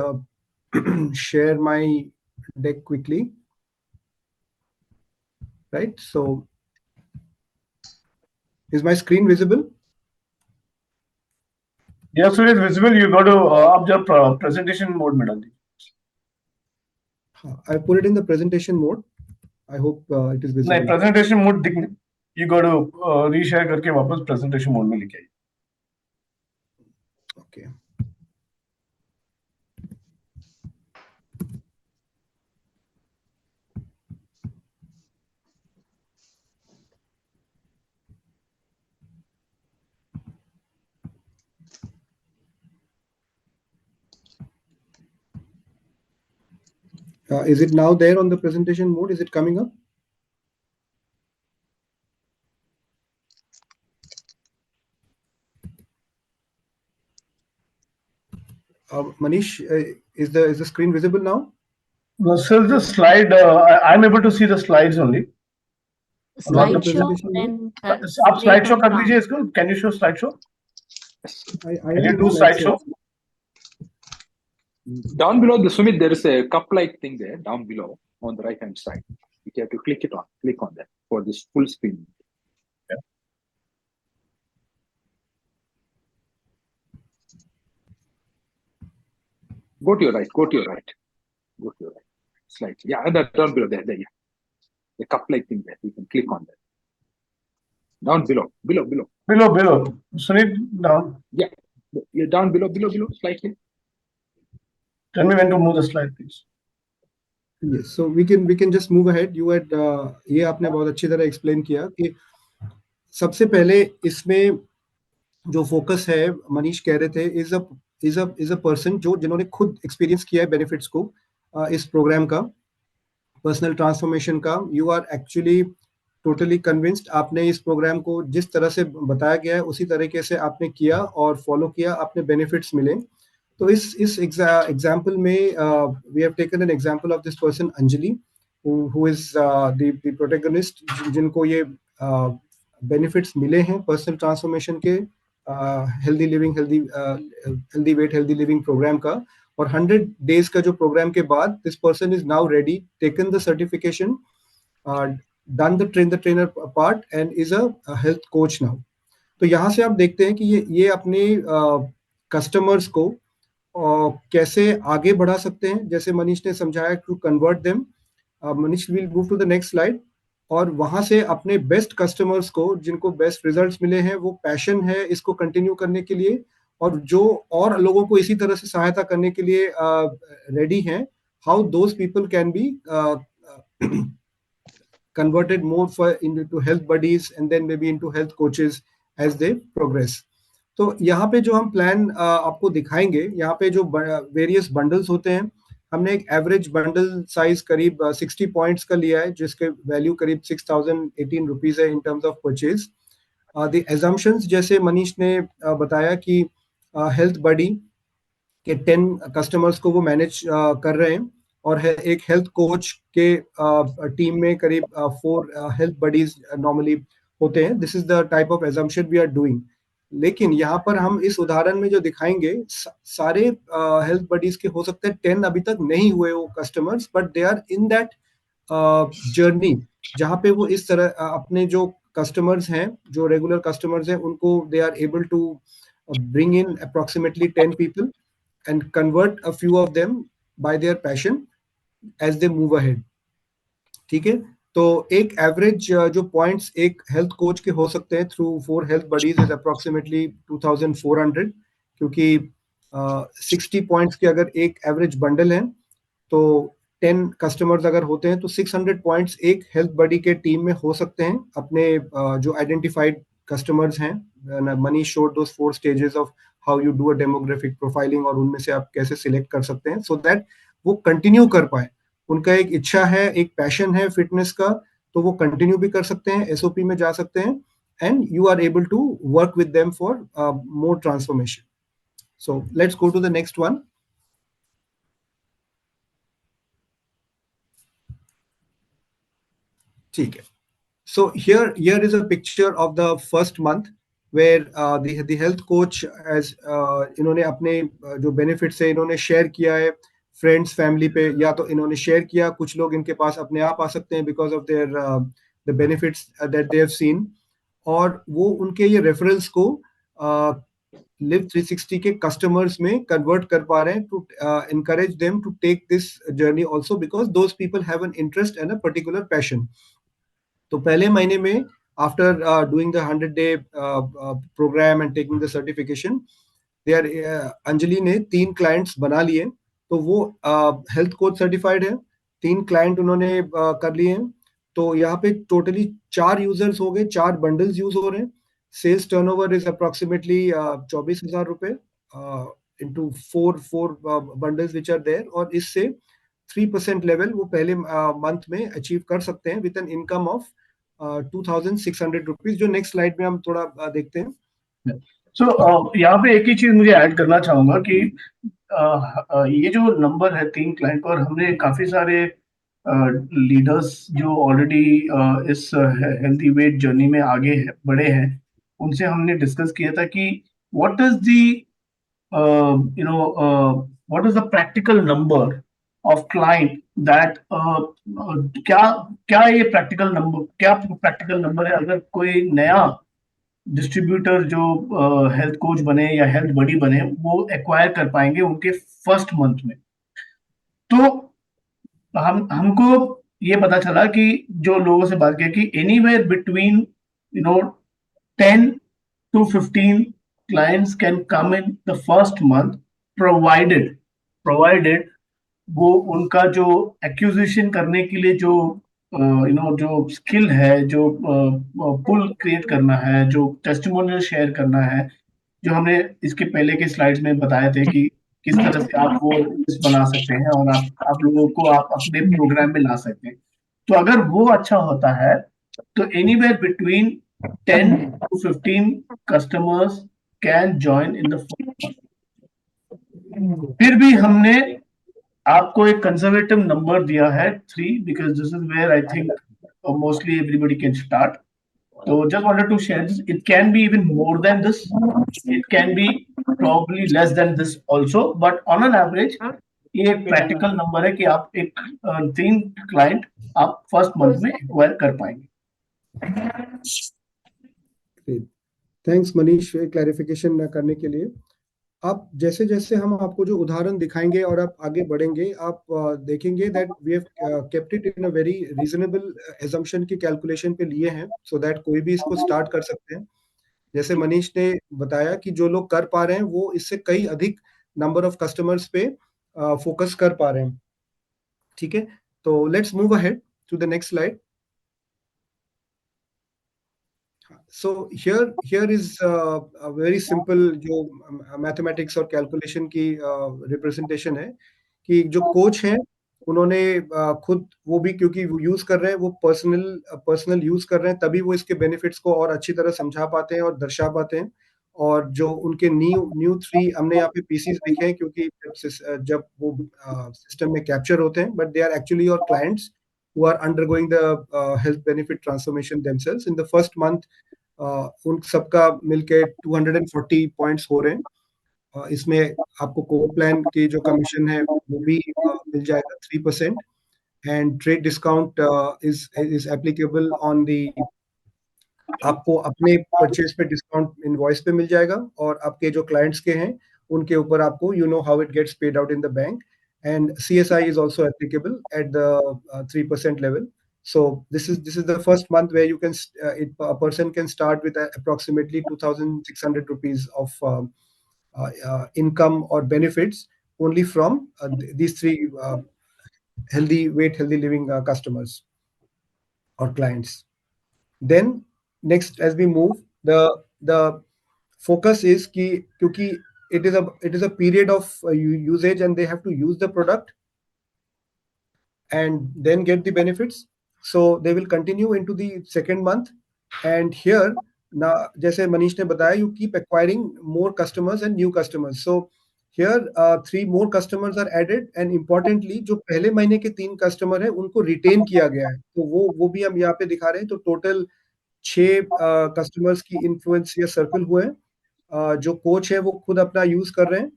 share my deck quickly, right? So is my screen visible? Yes, so it's visible. You got to आप जब presentation mode में डाल दीजिए. I put it in the presentation mode. I hope it is नहीं, visible. presentation mode दिख नहीं. You got to reshare करके वापस presentation mode में लेके आइए. Okay. Is it now there on the presentation mode? Is it coming up? Manish, is the screen visible now? No, still the slide. I'm able to see the slides only. Not the Slide show presentation mode? and आप slide show कर दीजिए इसको. Can you show slide show? I Can you am do slide show? Down below the Sumit, there is a cup-like thing there down below on the right-hand side. You have to click on that for this full screen. Yeah. Go to your right. Slide. Yeah, and that down below there. Yeah. The cup-like thing there. You can click on that. Down below. Below. Sunit, down. Yeah. You're down below, slightly. Tell me when to move the slide, please. Yes, so we can just move ahead. You had ये आपने बहुत अच्छी तरह explain किया कि सबसे पहले इसमें जो फोकस है, मनीष कह रहे थे, इज अ पर्सन जिन्होंने खुद एक्सपीरियंस किया है बेनिफिट्स को, इस प्रोग्राम का, पर्सनल ट्रांसफॉर्मेशन का। You are actually totally convinced, आपने इस प्रोग्राम को जिस तरह से बताया गया है उसी तरीके से आपने किया और फॉलो किया, आपने बेनिफिट्स मिले। तो इस एग्जाम्पल में we have taken an example of this person Anjali, who is the protagonist, जिनको ये बेनिफिट्स मिले हैं पर्सनल ट्रांसफॉर्मेशन के, healthy weight healthy living program का। और 100 डेज का जो प्रोग्राम के बाद, this person is now ready, taken the certification, done the trainer part, and is a health coach now. तो यहाँ से आप देखते हैं कि ये अपने कस्टमर्स को कैसे आगे बढ़ा सकते हैं, जैसे मनीष ने समझाया, to convert them. Manish will move to the next slide. और वहां से अपने बेस्ट कस्टमर्स को, जिनको बेस्ट रिजल्ट्स मिले हैं, वो पैशन है इसको कंटिन्यू करने के लिए, और जो और लोगों को इसी तरह से सहायता करने के लिए रेडी हैं, how those people can be converted more into health buddies and then maybe into health coaches as they progress. तो यहाँ पे जो हम प्लान आपको दिखाएंगे, यहाँ पे जो वेरियस बंडल्स होते हैं, हमने एक एवरेज बंडल साइज करीब 60 पॉइंट्स का लिया है, जिसके वैल्यू करीब 6018 रुपीज है in terms of purchase. The assumptions, जैसे मनीष ने बताया कि हेल्थ बडी के 10 कस्टमर्स को वो मैनेज कर रहे हैं, और एक हेल्थ कोच के टीम में करीब 4 हेल्थ बडीज नॉर्मली होते हैं। This is the type of assumption we are doing. लेकिन यहाँ पर हम इस उदाहरण में जो दिखाएंगे, सारे हेल्थ बडीज के हो सकते हैं 10 अभी तक नहीं हुए वो customers, but they are in that journey, जहाँ पे वो इस तरह अपने जो कस्टमर्स हैं, जो रेगुलर कस्टमर्स हैं, उनको they are able to bring in approximately 10 people and convert a few of them by their passion as they move ahead. ठीक है, तो एक एवरेज जो पॉइंट्स एक हेल्थ कोच के हो सकते हैं through 4 health buddies is approximately 2400, क्योंकि 60 पॉइंट्स के अगर एक एवरेज बंडल है तो 10 कस्टमर्स अगर होते हैं तो 600 पॉइंट्स एक हेल्थ बडी के टीम में हो सकते हैं अपने जो आइडेंटिफाइड कस्टमर्स हैं. Manish showed those 4 stages of how you do a demographic profiling, और उनमें से आप कैसे सिलेक्ट कर सकते हैं सो दैट वो कंटिन्यू कर पाए. उनका एक इच्छा है, एक पैशन है फिटनेस का, तो वो कंटिन्यू भी कर सकते हैं, एसओपी में जा सकते हैं, and you are able to work with them for more transformation. So let's go to the next one. ठीक है. So here is a picture of the first month where the health coach has इन्होंने अपने जो benefits है इन्होंने share किया है friends family पे, या तो इन्होंने share किया, कुछ लोग इनके पास अपने आप आ सकते हैं because of their the benefits that they have seen, और वो उनके ये referrals को Live 360 के customers में convert कर पा रहे हैं to encourage them to take this journey also because those people have an interest and a particular passion. तो पहले महीने में after doing the 100-day program and taking the certification, Anjali ने 3 क्लाइंट्स बना लिए. तो वो हेल्थ कोच सर्टिफाइड है, 3 क्लाइंट उन्होंने कर लिए हैं. तो यहाँ पे टोटली 4 यूजर्स हो गए, 4 बंडल्स यूज हो रहे हैं. सेल्स टर्नओवर इज अप्रोक्सीमेटली 24,000 रुपए into 4 bundles which are there, और इससे 3% लेवल वो पहले मंथ में अचीव कर सकते हैं with an income of 2,600 rupees, जो नेक्स्ट स्लाइड में हम थोड़ा देखते हैं. यहाँ पे एक ही चीज मुझे ऐड करना चाहूंगा कि ये जो नंबर है 3 क्लाइंट, और हमने काफी सारे लीडर्स जो ऑलरेडी इस हेल्थी वेट जर्नी में आगे बढ़े हैं, उनसे हमने डिस्कस किया था कि what is the what is the practical number of client that क्या ये प्रैक्टिकल नंबर है अगर कोई नया डिस्ट्रीब्यूटर जो हेल्थ कोच बने या हेल्थ बडी बने वो एक्वायर कर पाएंगे उनके फर्स्ट मंथ में. तो हमको ये पता चला कि जो लोगों से बात किया कि anywhere between 10 to 15 clients can come in the first month provided वो उनका जो एक्विजिशन करने के लिए जो जो स्किल है, जो पुल क्रिएट करना है, जो टेस्टिमोनियल शेयर करना है, जो हमने इसके पहले के स्लाइड्स में बताए थे कि किस तरह से आप वो लिस्ट बना सकते हैं और आप लोगों को आप अपने प्रोग्राम में ला सकते हैं. तो अगर वो अच्छा होता है तो anywhere between 10 to 15 customers can join in the first month. फिर भी हमने आपको एक कंजर्वेटिव नंबर दिया है 3 because this is where I think mostly everybody can start. So just wanted to share this. It can be even more than this. It can be probably less than this also. But on an average, ये एक practical number है कि आप एक 3 client आप first month में acquire कर पाएंगे. थैंक्स मनीष क्लैरिफिकेशन करने के लिए. आप जैसे जैसे हम आपको जो उदाहरण दिखाएंगे और आप आगे बढ़ेंगे, आप देखेंगे that we have kept it in a very reasonable assumption की कैलकुलेशन पे लिए हैं सो दैट कोई भी इसको स्टार्ट कर सकते हैं. जैसे मनीष ने बताया कि जो लोग कर पा रहे हैं वो इससे कई अधिक नंबर ऑफ कस्टमर्स पे फोकस कर पा रहे हैं. ठीक है, तो let's move ahead to the next slide. So here is a very simple जो मैथमेटिक्स और कैलकुलेशन की रिप्रेजेंटेशन है कि जो कोच हैं उन्होंने खुद वो भी क्योंकि वो यूज कर रहे हैं, वो पर्सनल यूज कर रहे हैं, तभी वो इसके बेनिफिट्स को और अच्छी तरह समझा पाते हैं और दर्शा पाते हैं. और जो उनके न्यू 3 हमने यहाँ पे पीसीस लिखे हैं क्योंकि जब वो सिस्टम में कैप्चर होते हैं, but they are actually your clients who are undergoing the health benefit transformation themselves in the first month. उन सबका मिलके 240 पॉइंट्स हो रहे हैं. इसमें आपको कोर प्लान की जो कमीशन है वो भी मिल जाएगा 3%, and trade discount is applicable on the आपको अपने परचेज पे डिस्काउंट इनवॉइस पे मिल जाएगा, और आपके जो क्लाइंट्स के हैं उनके ऊपर आपको how it gets paid out in the bank, and CSI is also applicable at the 3% level. So this is the first month where you can a person can start with approximately 2,600 rupees of income or benefits only from these three healthy living customers or clients. Then next, as we move, the focus is कि क्योंकि it is a period of usage, and they have to use the product and then get the benefits. So they will continue into the second month. And here, now, जैसे मनीष ने बताया, you keep acquiring more customers and new customers. So here 3 more customers are added, and importantly जो पहले महीने के 3 customer हैं उनको retain किया गया है, तो वो भी हम यहाँ पे दिखा रहे हैं। तो टोटल 6 कस्टमर्स की इन्फ्लुएंस या सर्कल हुए हैं। जो कोच है वो खुद अपना यूज कर रहे हैं,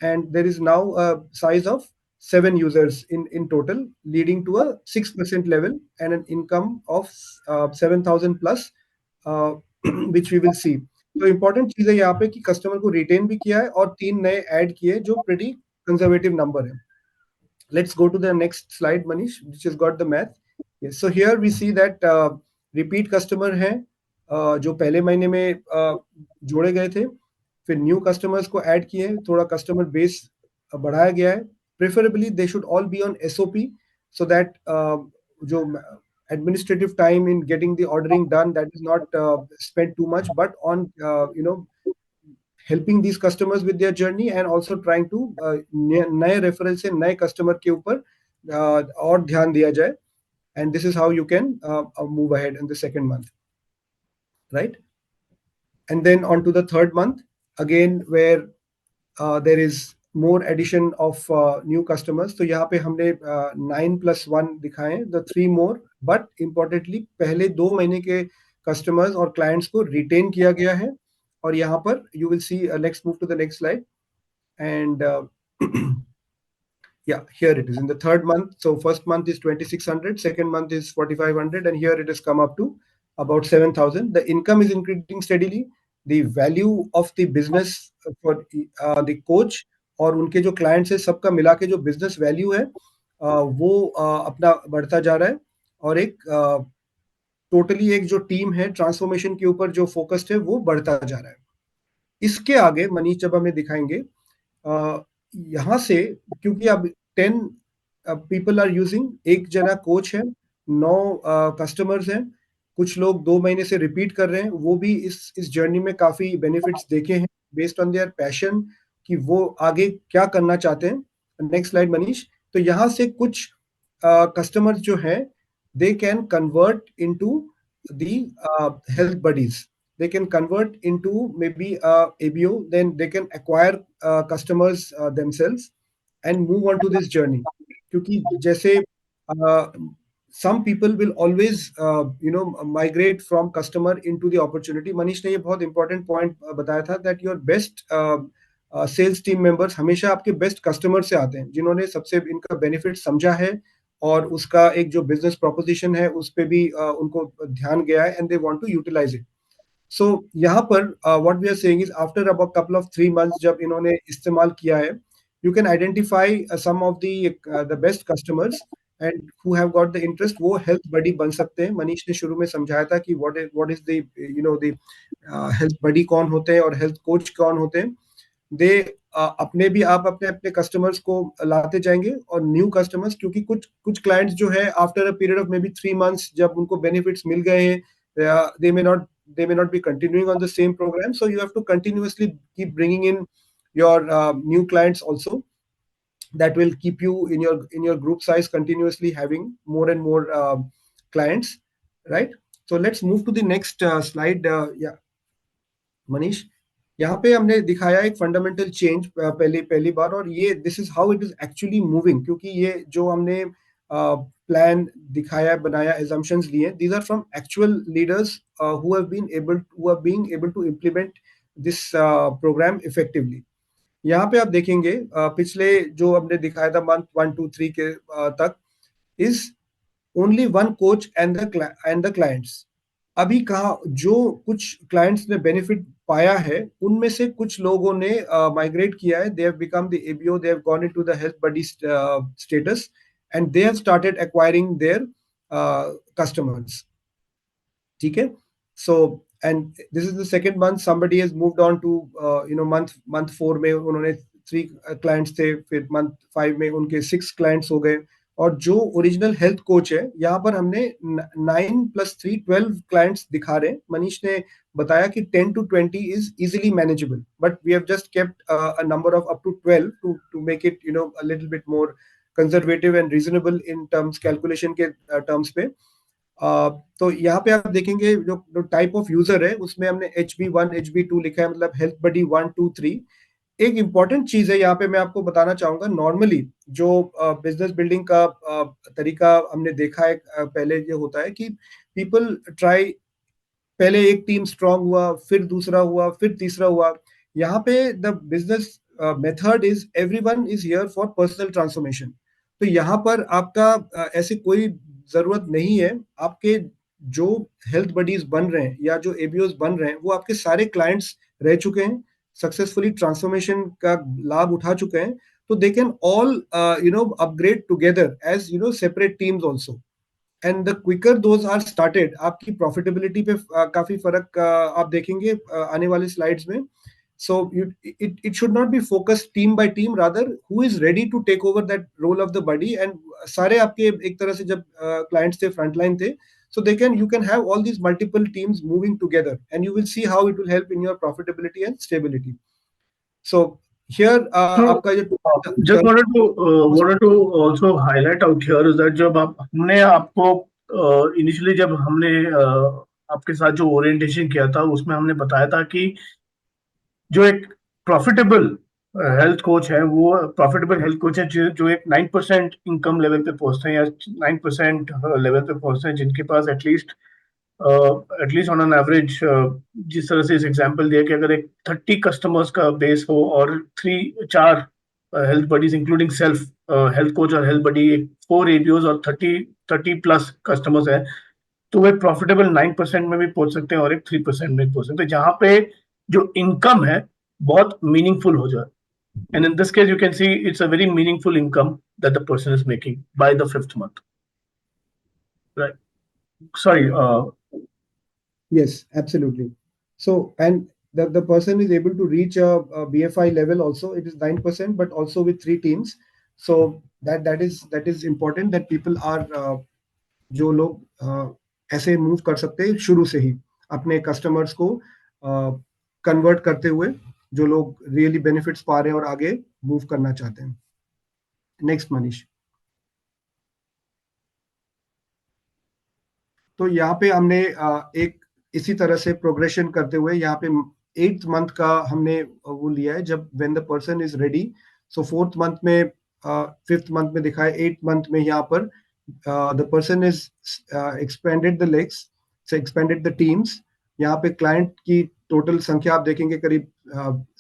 and there is now a size of 7 users in total, leading to a 6% level and an income of 7,000 plus, uh, which we will see. तो important चीज है यहाँ पे कि कस्टमर को रिटेन भी किया है और 3 नए ऐड किए, जो pretty conservative number है। Let's go to the next slide, Manish, which has got the math. Yes, so here we see that repeat customer हैं जो पहले महीने में जोड़े गए थे, फिर न्यू कस्टमर्स को ऐड किए, थोड़ा कस्टमर बेस बढ़ाया गया है। Preferably they should all be on SOP, so that जो administrative time in getting the ordering done, that is not spent too much, but on helping these customers with their journey, and also trying to नए referral से नए customer के ऊपर और ध्यान दिया जाए, and this is how you can move ahead in the second month, right? And then on to the third month again, where there is more addition of new customers. तो यहाँ पे हमने 9 + 1 दिखाए, the 3 more, but importantly पहले 2 महीने के customers और clients को retain किया गया है। और यहाँ पर you will see, let's move to the next slide, and yeah, here it is in the third month. So first month is 2,600, second month is 4,500, and here it has come up to about 7,000. The income is increasing steadily. The value of the business for the coach और उनके जो clients है, सबका मिला के जो business value है वो अपना बढ़ता जा रहा है, और एक टोटली एक जो टीम है ट्रांसफॉर्मेशन के ऊपर जो फोकस्ड है वो बढ़ता जा रहा है। इसके आगे मनीष जब हमें दिखाएंगे, यहाँ से क्योंकि अब 10 पीपल आर यूजिंग, एक जना कोच है, 9 कस्टमर्स हैं, कुछ लोग 2 महीने से रिपीट कर रहे हैं, वो भी इस जर्नी में काफी बेनिफिट्स देखे हैं बेस्ड ऑन देयर पैशन कि वो आगे क्या करना चाहते हैं। Next slide Manish. तो यहाँ से कुछ कस्टमर्स जो हैं, they can convert into the health buddies. They can convert into maybe ABO, then they can acquire customers themselves and move on to this journey. क्योंकि जैसे some people will always migrate from customer into the opportunity. Manish ने ये बहुत important point बताया था that your best sales team members हमेशा आपके best customer से आते हैं, जिन्होंने सबसे इनका benefit समझा है और उसका एक जो बिजनेस प्रोपोजिशन है उस पे भी उनको ध्यान गया है, and they want to utilise it. So यहाँ पर what we are saying is after about couple of 3 months जब इन्होंने इस्तेमाल किया है, you can identify some of the best customers and who have got the interest, वो health buddy बन सकते हैं। मनीष ने शुरू में समझाया था कि what is the the health buddy कौन होते हैं और हेल्थ कोच कौन होते हैं। दे अपने भी आप अपने अपने कस्टमर्स को लाते जाएंगे, और न्यू कस्टमर्स, क्योंकि कुछ क्लाइंट्स जो है after a period of may be 3 months जब उनको बेनिफिट्स मिल गए हैं, they may not be continuing on the same program, so you have to continuously keep bringing in your new clients also, that will keep you in your group size continuously having more and more clients, right? So let's move to the next slide. Yeah, Manish, यहाँ पे हमने दिखाया एक fundamental change पहली बार, और ये this is how it is actually moving, क्योंकि ये जो हमने प्लान दिखाया, बनाया, assumptions लिए, these are from actual leaders who are being able to implement this program effectively. यहाँ पे आप देखेंगे पिछले जो हमने दिखाया था मंथ 1 2 3 के तक, is only one coach and the clients. अभी कहा जो कुछ क्लाइंट्स ने बेनिफिट पाया है उनमें से कुछ लोगों ने माइग्रेट किया है, they have become the ABO, they have gone into the health buddy status and they have started acquiring their customers. ठीक है. So and this is the second month somebody has moved on to month 4 में उन्होंने 3 clients थे, फिर month 5 में उनके 6 clients हो गए. और जो ओरिजिनल हेल्थ कोच है यहाँ पर हमने 9 + 3 12 क्लाइंट्स दिखा रहे हैं. मनीष ने बताया कि 10 to 20 is easily manageable, but we have just kept a number of up to 12 to make it a little bit more conservative and reasonable in terms calculation के terms पे. तो यहाँ पे आप देखेंगे जो टाइप ऑफ यूजर है उसमें हमने HB1 HB2 लिखा है, मतलब हेल्थ बडी 1 2 3. एक इंपॉर्टेंट चीज है यहाँ पे मैं आपको बताना चाहूंगा. नॉर्मली जो बिजनेस बिल्डिंग का तरीका हमने देखा है पहले ये होता है कि पीपल ट्राई, पहले एक टीम स्ट्रांग हुआ, फिर दूसरा हुआ, फिर तीसरा हुआ. यहाँ पे the business method is everyone is here for personal transformation. तो यहाँ पर आपका ऐसे कोई जरूरत नहीं है. आपके जो हेल्थ बडीज बन रहे हैं या जो एबीओज बन रहे हैं वो आपके सारे क्लाइंट्स रह चुके हैं, सक्सेसफुली ट्रांसफॉर्मेशन का लाभ उठा चुके हैं. तो they can all upgrade together as separate teams also. And the quicker those are started, आपकी प्रॉफिटेबिलिटी पे काफी फर्क आप देखेंगे आने वाले स्लाइड्स में. So it should not be focused team by team, rather who is ready to take over that role of the buddy. And सारे आपके एक तरह से जब clients थे, frontline थे, so you can have all these multiple teams moving together and you will see how it will help in your profitability and stability. So here So, आपका जो just wanted to also highlight out here is that जब हमने आपको initially जब हमने आपके साथ जो ओरिएंटेशन किया था उसमें हमने बताया था कि जो एक प्रॉफिटेबल हेल्थ कोच है वो प्रॉफिटेबल हेल्थ कोच है जो एक 9% इनकम लेवल पे पहुंचते हैं या 9% लेवल पे पहुंचते हैं, जिनके पास एटलीस्ट ऑन एन एवरेज, जिस तरह से इस एग्जांपल दिया कि अगर एक 30 कस्टमर्स का बेस हो और 4 health buddies including self health coach और हेल्थ बडी 4 एबीओज और 30 प्लस कस्टमर्स है, तो वे प्रॉफिटेबल 9% में भी पहुंच सकते हैं और एक 3% में पहुंच सकते हैं, जहां पे जो इनकम है बहुत मीनिंगफुल हो जाए. And in this case, you can see it's a very meaningful income that the person is making by the 5th month. Right? Sorry. Yes, absolutely. So, and the person is able to reach a BFI level also. It is 9%, but also with 3 teams. So that is important that people are जो लोग ऐसे move कर सकते हैं शुरू से ही अपने customers को कन्वर्ट करते हुए, जो लोग रियली बेनिफिट्स पा रहे हैं और आगे मूव करना चाहते हैं. नेक्स्ट मनीष. तो यहाँ पे हमने एक इसी तरह से प्रोग्रेशन करते हुए यहाँ पे 8th मंथ का हमने वो लिया है जब when the person is ready. So 4th month में 5th मंथ में दिखाए, 8th मंथ में यहाँ पर the person is expanded the legs, so expanded the teams. यहाँ पे क्लाइंट की टोटल संख्या आप देखेंगे करीब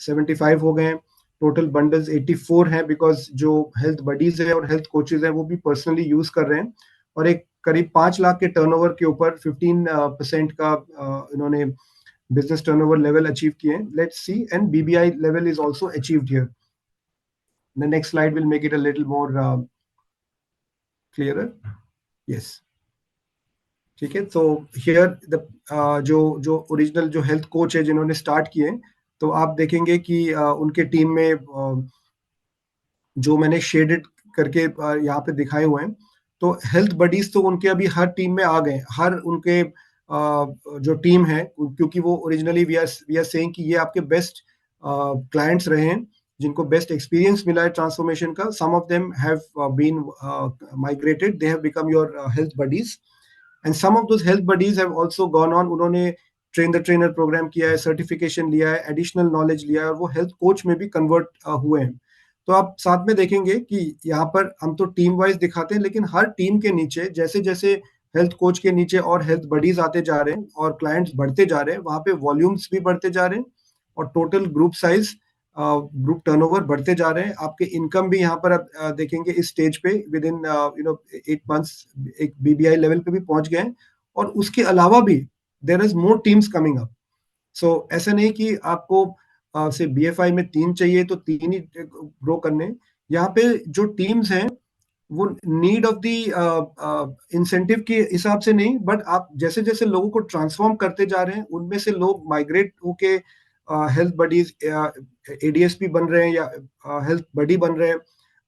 75 हो गए. टोटल बंडल्स 84 हैं, बिकॉज जो हेल्थ बडीज है और हेल्थ कोचेज हैं वो भी पर्सनली यूज कर रहे हैं. और एक करीब 5 लाख के टर्नओवर के ऊपर 15% का इन्होंने बिजनेस टर्नओवर लेवल अचीव किए. Let's see, and BBI level is also achieved here. The next slide will make it a little more clearer. Yes. ठीक है. तो here the जो ओरिजिनल जो हेल्थ कोच है जिन्होंने स्टार्ट किए, तो आप देखेंगे कि उनके टीम में जो मैंने शेडेड करके यहाँ पे दिखाए हुए हैं, तो हेल्थ बडीज तो उनके अभी हर टीम में आ गए. हर उनके जो टीम है, क्योंकि वो ओरिजिनली वी आर सेइंग कि ये आपके बेस्ट क्लाइंट्स रहे हैं जिनको बेस्ट एक्सपीरियंस मिला है ट्रांसफॉर्मेशन का. Some of them have been migrated, they have become your health buddies, and some of those health buddies have also gone on. उन्होंने ट्रेन द ट्रेनर प्रोग्राम किया है, certification लिया है, एडिशनल नॉलेज लिया है, और वो हेल्थ कोच में भी कन्वर्ट हुए हैं. तो आप साथ में देखेंगे कि यहाँ पर हम तो टीम वाइज दिखाते हैं, लेकिन हर टीम के नीचे जैसे जैसे हेल्थ कोच के नीचे और हेल्थ बडीज आते जा रहे हैं और क्लाइंट्स बढ़ते जा रहे हैं, वहाँ पे वॉल्यूम्स भी बढ़ते जा रहे हैं और total group size, group turnover बढ़ते जा रहे हैं. आपके इनकम भी यहाँ पर आप देखेंगे इस स्टेज पे विद इन 8 मंथ्स एक BBI लेवल पे भी पहुंच गए हैं. और उसके अलावा भी there is more teams coming up. So ऐसा नहीं कि आपको से BFI में 3 चाहिए तो 3 ही ग्रो करने. यहाँ पे जो टीम्स हैं वो नीड ऑफ द इंसेंटिव के हिसाब से नहीं, बट आप जैसे जैसे लोगों को ट्रांसफॉर्म करते जा रहे हैं उनमें से लोग माइग्रेट होके हेल्थ बडीज ADSP बन रहे हैं या हेल्थ बडी बन रहे हैं,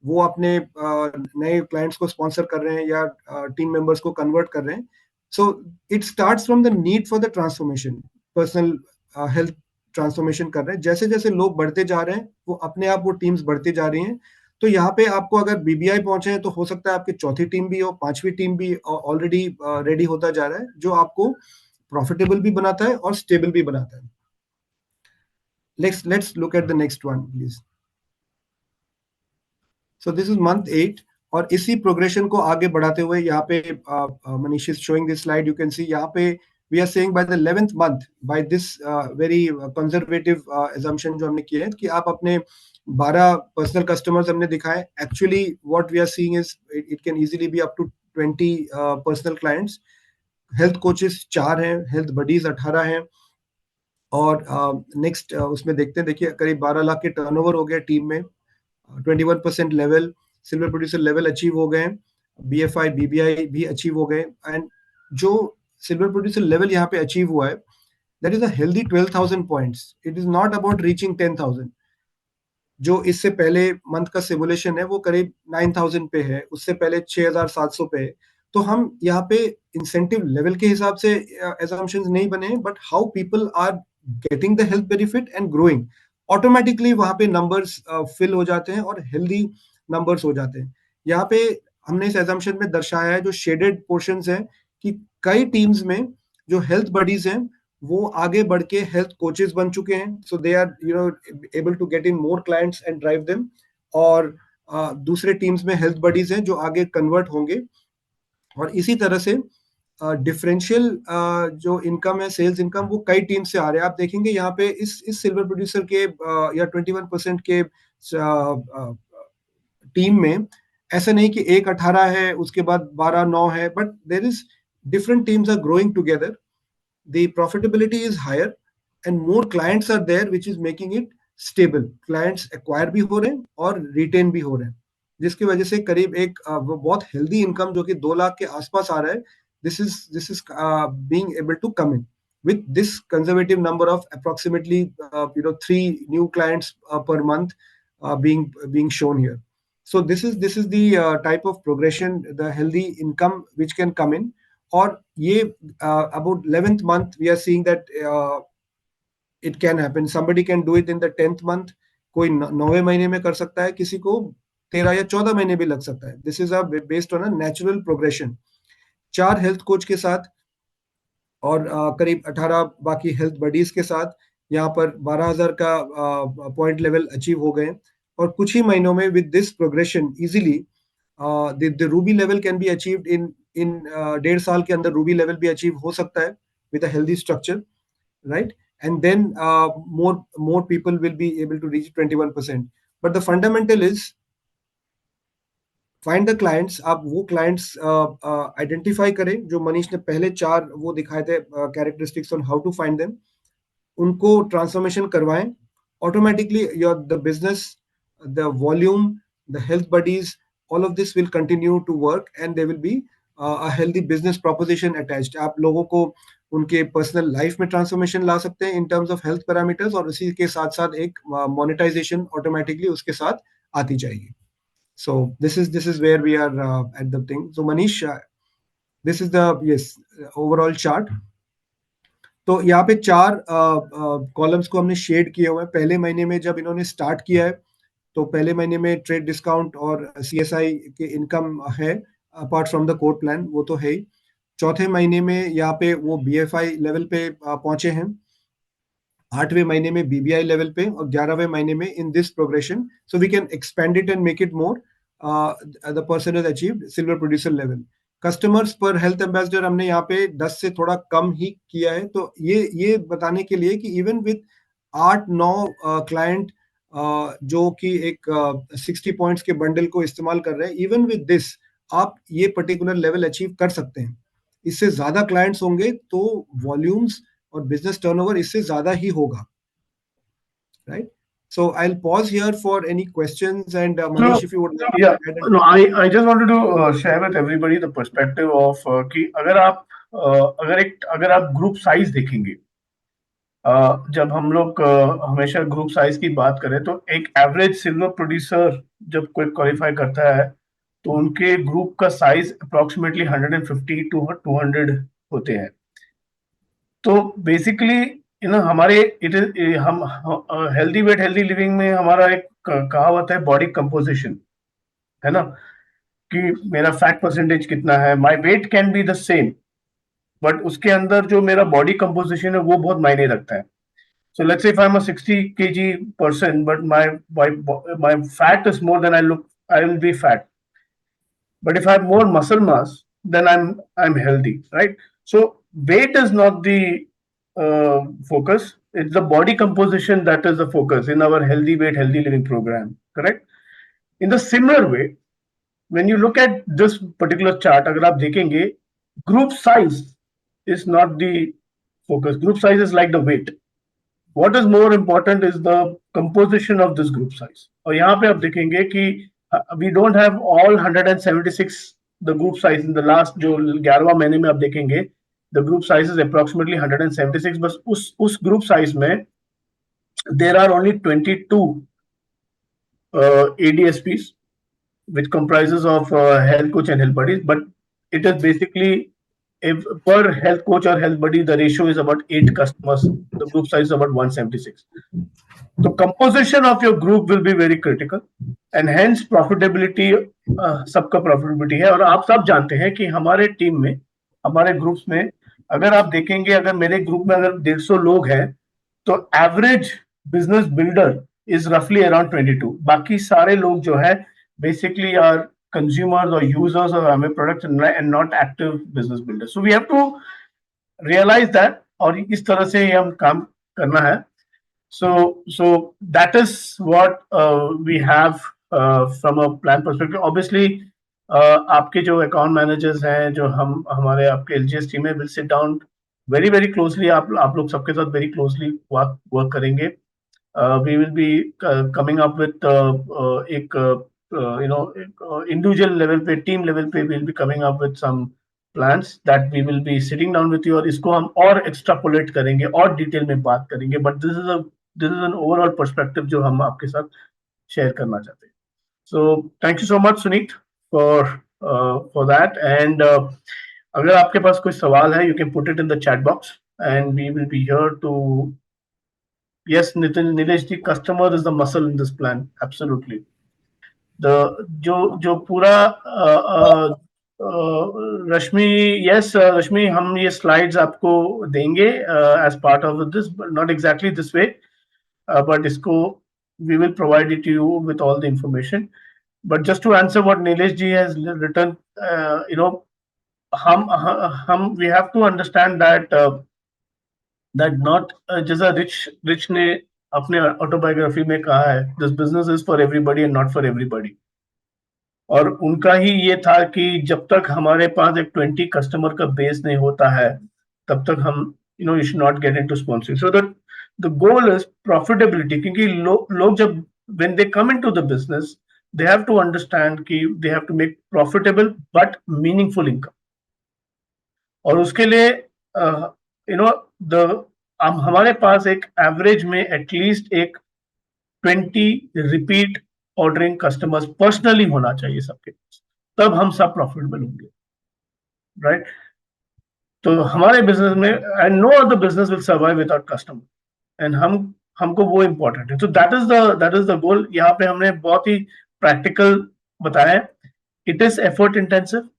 वो अपने नए क्लाइंट्स को स्पॉन्सर कर रहे हैं या टीम मेंबर्स को कन्वर्ट कर रहे हैं. So it starts from the need for the transformation, personal health transformation कर रहे हैं. जैसे जैसे लोग बढ़ते जा रहे हैं वो अपने आप वो टीम्स बढ़ती जा रही हैं. तो यहाँ पे आपको अगर BBI पहुंचे हैं तो हो सकता है आपकी चौथी टीम भी हो, पांचवी टीम भी ऑलरेडी रेडी होता जा रहा है, जो आपको प्रॉफिटेबल भी बनाता है और स्टेबल भी बनाता है. Let's look at the next one, please. So this is month 8 और इसी प्रोग्रेशन को आगे बढ़ाते हुए यहाँ पे Manish is showing this slide. You can see यहाँ पे we are saying by the 11th month, by this very conservative assumption जो हमने किया है कि आप अपने 12 पर्सनल कस्टमर्स हमने दिखाए. Actually what we are seeing is it can easily be up to 20 personal clients. Health coaches 4 हैं, हेल्थ बडीज 18 हैं और नेक्स्ट उसमें देखते हैं. देखिए करीब 12 लाख के टर्नओवर हो गया टीम में. 21% level silver producer level achieve हो गए. BFI BBI भी अचीव हो गए. एंड जो सिल्वर प्रोड्यूसर लेवल यहाँ पे अचीव हुआ है, that is a healthy 12,000 points. It is not about reaching 10,000. जो इससे पहले मंथ का सिमुलेशन है वो करीब 9,000 पे है, उससे पहले 6,700 पे है. तो हम यहाँ पे इंसेंटिव लेवल के हिसाब से assumptions नहीं बने हैं, but how people are getting the health benefit and growing. Automatically वहां पे नंबर्स फिल हो जाते हैं और हेल्दी नंबर्स हो जाते हैं. यहाँ पे हमने इस assumption में दर्शाया है जो शेडेड पोर्शंस हैं कि कई टीम्स में जो हेल्थ बडीज हैं वो आगे बढ़ के हेल्थ कोचेस बन चुके हैं. So they are able to get in more clients and drive them. और दूसरे टीम्स में हेल्थ बडीज हैं जो आगे कन्वर्ट होंगे. और इसी तरह से डिफरेंशियल जो इनकम है, सेल्स इनकम, वो कई टीम से आ रहे हैं. आप देखेंगे यहाँ पे इस सिल्वर प्रोड्यूसर के या 21% के टीम में ऐसा नहीं कि एक 18 है उसके बाद 12 9 है, but there is different teams are growing together. the profitability is higher and more clients are there, which is making it stable. Clients acquire भी हो रहे हैं और retain भी हो रहे हैं, जिसकी वजह से करीब एक बहुत healthy income जो कि 2 लाख के आसपास आ रहा है. This is being able to come in with this conservative number of approximately 3 new clients per month being shown here. So this is the type of progression, the healthy income which can come in. और ये about 11th month we are seeing that it can happen. Somebody can do it in the 10th month. कोई 9वें महीने में कर सकता है, किसी को 13 या 14 महीने भी लग सकता है. This is based on a natural progression. 4 health coach के साथ और करीब 18 बाकी हेल्थ बडीज के साथ यहाँ पर 12,000 का पॉइंट लेवल अचीव हो गए. और कुछ ही महीनों में with this progression easily the Ruby level can be achieved in 1.5 साल के अंदर. रूबी लेवल भी अचीव हो सकता है with a healthy structure, right. And then more people will be able to reach 21%. but the fundamental is find the clients. आप वो clients identify करें जो मनीष ने पहले 4 वो दिखाए थे characteristics on how to find them. उनको ट्रांसफॉर्मेशन करवाएं. Automatically the business, the volume, the health buddies, all of this will continue to work and there will be a healthy business proposition attached. आप लोगों को उनके personal life में transformation ला सकते हैं in terms of health parameters, और उसी के साथ साथ एक मोनेटाइजेशन ऑटोमेटिकली उसके साथ आती जाएगी. So this is where we are at the thing. So Manish, this is the overall chart. तो यहाँ पे 4 कॉलम्स को हमने शेड किए हुए हैं. पहले महीने में जब इन्होंने स्टार्ट किया है तो पहले महीने में ट्रेड डिस्काउंट और CSI के इनकम है apart from the core plan, वो तो है ही. चौथे महीने में यहाँ पे वो BFI लेवल पे पहुंचे हैं. 8वें महीने में BBI लेवल पे और 11वें महीने में in this progression. So we can expand it and make it more. The person has achieved silver producer level. Customers पर हेल्थ एम्बेसडर हमने यहाँ पे 10 से थोड़ा कम ही किया है. तो ये बताने के लिए कि इवन विद 8-9 क्लाइंट जो कि एक 60 पॉइंट्स के बंडल को इस्तेमाल कर रहे हैं, इवन विद दिस आप ये पर्टिकुलर लेवल अचीव कर सकते हैं. इससे ज्यादा क्लाइंट्स होंगे तो वॉल्यूम्स और बिजनेस टर्नओवर इससे ज्यादा ही होगा, right? So I'll pause here for any questions, and Manish, if you would like to Yeah, add and no, I just wanted to share with everybody the perspective of कि अगर आप group size देखेंगे, जब हम लोग हमेशा group size की बात करें तो एक एवरेज सिल्वर प्रोड्यूसर जब कोई क्वालिफाई करता है तो उनके ग्रुप का साइज अप्रोक्सीमेटली 150 टू 200 होते हैं। तो बेसिकली हमारे इट इज हम हेल्दी वेट हेल्दी लिविंग में हमारा एक कहावत है बॉडी कंपोजिशन, है ना, कि मेरा फैट परसेंटेज कितना है। My weight can be the same, but उसके अंदर जो मेरा बॉडी कंपोजिशन है वो बहुत मायने रखता है। So let's say if I'm a 60 kg person, but my fat is more than I will be fat. But if I have more muscle mass, then I'm healthy, right? So weight is not the focus. It's the body composition that is the focus in our healthy weight, healthy living program, correct? In the similar way, when you look at this particular chart, अगर आप देखेंगे, group size is not the focus. Group size is like the weight. What is more important is the composition of this group size. और यहाँ पे आप देखेंगे कि we don't have all 176 the group size in the last जो 11वां महीने में आप देखेंगे the group size is approximately 176, बस उस group size में there are only 22 ADSPs which comprises of health coach and health buddies, but it is basically if per health coach or health buddy the ratio is about 8 customers, the group size is about 176. The composition of your group will be very critical and hence profitability सबका profitability है। और आप सब जानते हैं कि हमारे team में हमारे ग्रुप्स में अगर आप देखेंगे अगर मेरे ग्रुप में अगर 150 लोग हैं तो एवरेज बिजनेस बिल्डर इज रफली अराउंड 22। बाकी सारे लोग जो है बेसिकली आर कंज्यूमर्स और यूजर्स ऑफ हमें products and not active business builder. So we have to realize that और इस तरह से ही हम काम करना है। So that is what we have from a plan perspective. Obviously, आपके जो अकाउंट मैनेजर्स हैं जो हम हमारे आपके एलजीएस टीम में will sit down very very closely, आप लोग सबके साथ वेरी क्लोजली वर्क करेंगे। We will be coming up with एक इंडिविजुअल लेवल पे टीम लेवल पे will be coming up with some plans that we will be sitting down with you और इसको हम और एक्स्ट्रापोलेट करेंगे और डिटेल में बात करेंगे। But this is an overall perspective जो हम आपके साथ शेयर करना चाहते हैं। So thank you so much Suneet for that. And अगर आपके पास कोई सवाल है you can put it in the chat box and we will be here to. Yes, Nitin, Nilesh ji, customer is the muscle in this plan. Absolutely. The जो पूरा रश्मि, yes, रश्मि, हम ये slides आपको देंगे as part of this, but not exactly this way, but इसको we will provide it to you with all the information. But just to answer what Nilesh ji has written, हम we have to understand that not जैसा rich ने अपने autobiography में कहा है, this business is for everybody and not for everybody. और उनका ही ये था कि जब तक हमारे पास एक 20 कस्टमर का बेस नहीं होता है तब तक हम you should not get into sponsoring. So that the goal is profitability, क्योंकि लोग जब when they come into the business they have to understand कि they have to make profitable but meaningful income. और उसके लिए द हमारे पास एक average में एटलीस्ट एक 20 रिपीट ऑर्डरिंग कस्टमर्स पर्सनली होना चाहिए सबके पास, तब हम सब प्रॉफिटेबल होंगे, राइट? तो हमारे बिजनेस में and no other business will survive without customer and हमको वो इंपॉर्टेंट है। तो दैट इज द गोल। यहाँ पे हमने बहुत ही प्रैक्टिकल बताया। It is effort intensive.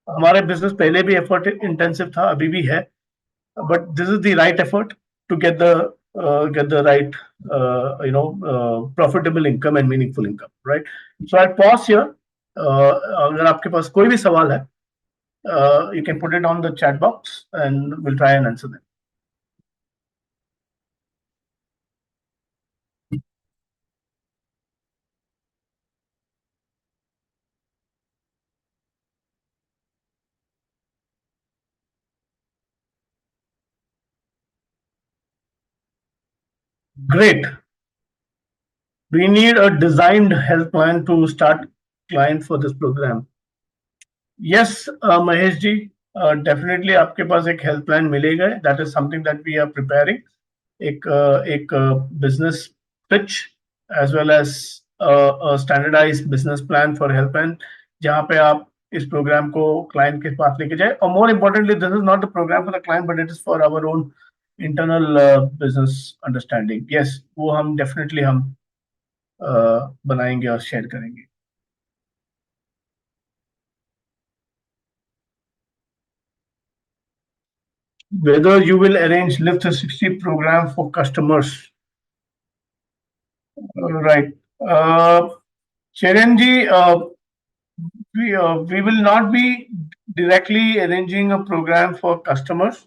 हमारे बिजनेस पहले भी एफर्ट इंटेंसिव था, अभी भी है, but this is the right effort to get the right profitable income and meaningful income, right? So I'll pause here. अगर आपके पास कोई भी सवाल है you can put it on the chat box and we'll try and answer them. Great. We need a designed health plan to start client for this program. Yes, Mahesh ji, definitely आपके पास एक health plan मिलेगा. That is something that we are preparing. एक business pitch as well as a standardized business plan for health plan, जहाँ पे आप इस program को client के पास लेके जाए. और more importantly, this is not a program for the client, but it is for our own internal business understanding. Yes, वो हम definitely हम बनाएंगे और शेयर करेंगे. Whether you will arrange Live 360 program for customers. Right. Sharon ji, we will not be directly arranging a program for customers,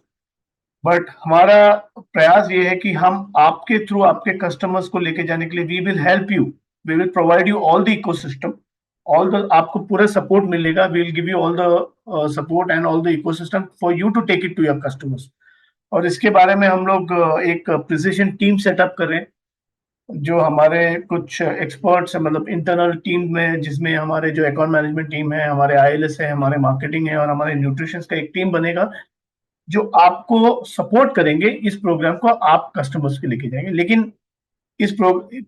but हमारा प्रयास ये है कि हम आपके थ्रू आपके कस्टमर्स को लेके जाने के लिए we will help you, we will provide you all the ecosystem, all the आपको पूरा support मिलेगा, we will give you all the support and all the ecosystem for you to take it to your customers. और इसके बारे में हम लोग एक प्रिसिशन टीम सेटअप कर रहे हैं, जो हमारे कुछ एक्सपर्ट्स हैं, मतलब इंटरनल टीम में, जिसमें हमारे जो अकाउंट मैनेजमेंट टीम है, हमारे आईएलएस है, हमारे मार्केटिंग है और हमारे न्यूट्रिशन का एक टीम बनेगा जो आपको सपोर्ट करेंगे. इस प्रोग्राम को आप कस्टमर्स के लेके जाएंगे, लेकिन इस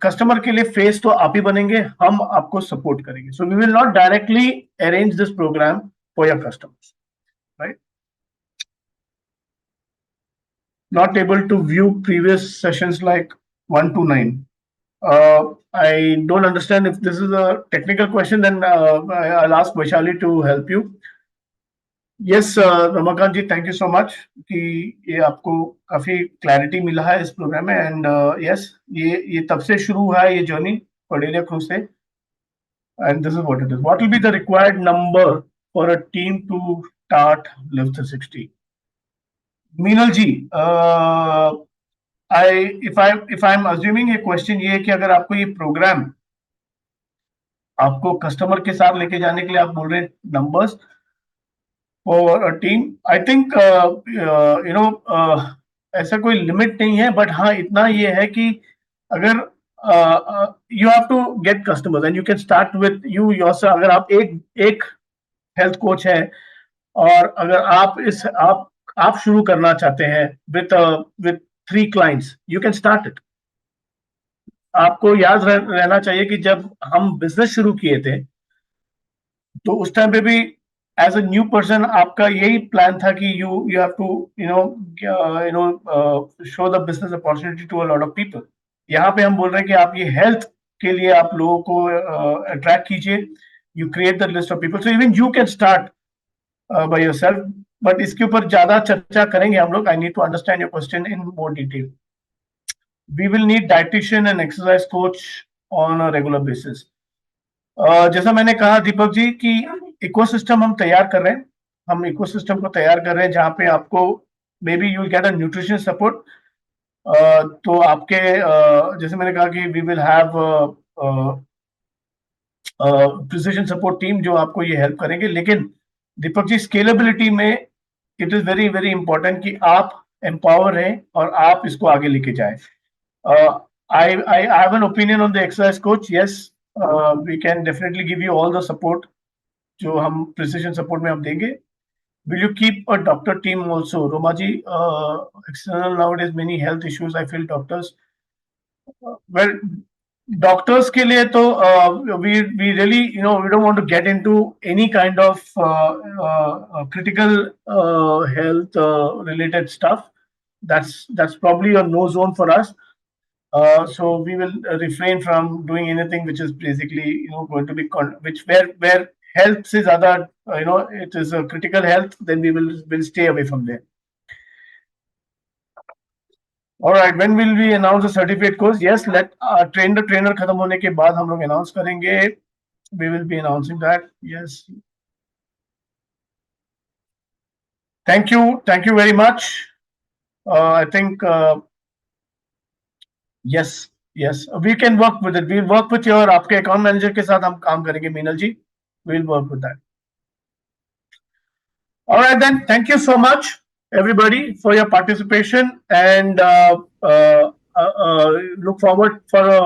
कस्टमर के लिए फेस तो आप ही बनेंगे, हम आपको सपोर्ट करेंगे. So we will not directly arrange this program for your customers, right. Not able to view previous sessions like 1 to 9. I don't understand if this is a technical question, then I'll ask Vaishali to help you. Yes, Ramakant ji, thank you so much कि ये आपको काफी clarity मिला है इस programme में. And yes, ये तब से शुरू हुआ है ये जर्नी Cordelia Cruise से. And this is what it is. What will be the required number for a team to start Live 360? Meenal ji, if I'm assuming ये क्वेश्चन ये है कि अगर आपको ये प्रोग्राम आपको कस्टमर के साथ लेके जाने के लिए आप बोल रहे हैं numbers for a team, I think you know ऐसा कोई लिमिट नहीं है, बट हाँ इतना ये है कि अगर you have to get customers and you can start with you yourself. अगर आप एक हेल्थ कोच है और अगर आप शुरू करना चाहते हैं with 3 clients, you can start it. आपको याद रहना चाहिए कि जब हम बिजनेस शुरू किए थे तो उस टाइम पे भी एज अ न्यू पर्सन आपका यही प्लान था कि you have to show the business opportunity to a lot of people. यहाँ पे हम बोल रहे हैं कि आप ये हेल्थ के लिए आप लोगों को अट्रैक्ट कीजिए. You create the list of people, so even you can start by yourself. But इसके ऊपर ज्यादा चर्चा करेंगे हम लोग. I need to understand your question in more detail. We will need dietitian and exercise coach on a regular basis. जैसा मैंने कहा दीपक जी कि इकोसिस्टम हम तैयार कर रहे हैं. हम इकोसिस्टम को तैयार कर रहे हैं जहाँ पे आपको may be you will get a nutrition support. तो आपके जैसे मैंने कहा कि we will have precision support team जो आपको ये हेल्प करेंगे. लेकिन दीपक जी, स्केलेबिलिटी में it is very very important कि आप एम्पावर हैं और आप इसको आगे लेके जाएं. I have an opinion on the exercise coach. Yes, we can definitely give you all the support जो हम precision support में हम देंगे. Will you keep a doctor team also? Roma ji, external nowadays many health issues. I feel doctors. Well, doctors के लिए तो we really we don't want to get into any kind of critical health related stuff. That's probably a no zone for us. So we will refrain from doing anything which is basically going to be where health is other it is a critical health, then we will stay away from there. All right, when will we announce the certificate course? Yes, let train the trainer खत्म होने के बाद हम लोग announce करेंगे. We will be announcing that. Yes. Thank you very much. I think yes, we can work with it. We'll work with your आपके account manager के साथ हम काम करेंगे मीनल जी. We'll work with that. All right then, thank you so much everybody for your participation, and look forward for a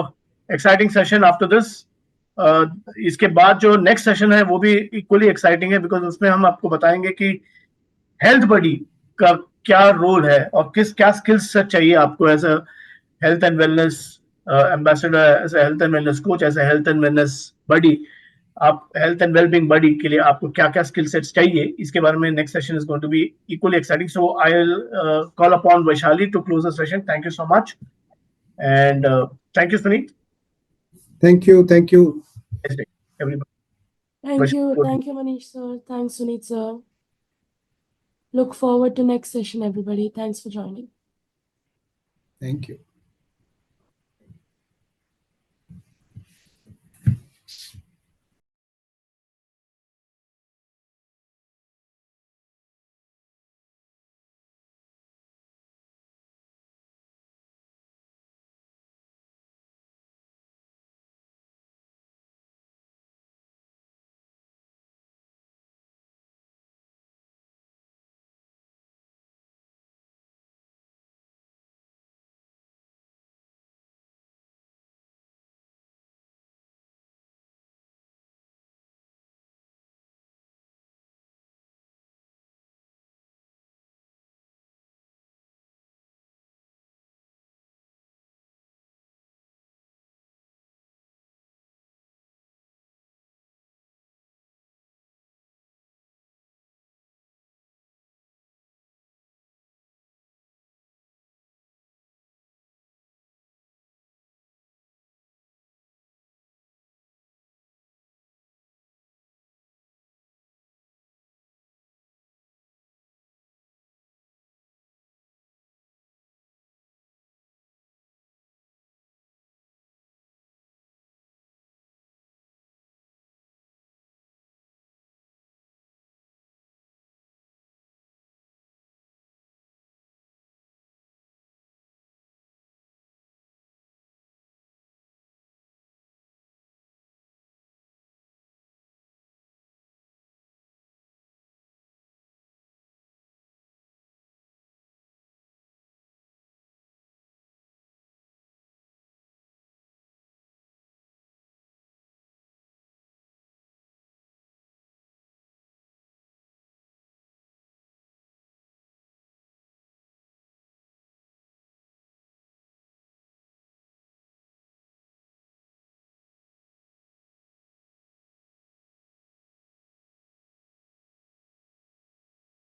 exciting session after this. इसके बाद जो next session है वो भी इक्वली एक्साइटिंग है, बिकॉज उसमें हम आपको बताएंगे कि हेल्थ बडी का क्या रोल है और क्या स्किल्स चाहिए आपको as a health and wellness ambassador, as a health and wellness coach, as a health and wellness buddy. आप हेल्थ एंड वेलबींग बडी के लिए आपको क्या क्या स्किल सेट्स चाहिए, इसके बारे में next session is going to be equally exciting. So I will call upon Vaishali to close the session. Thank you so much and thank you Suneet. Thank you. Everybody. Thank you, Manish sir. Thanks, Suneet sir. Look forward to next session, everybody. Thanks for joining. Thank you.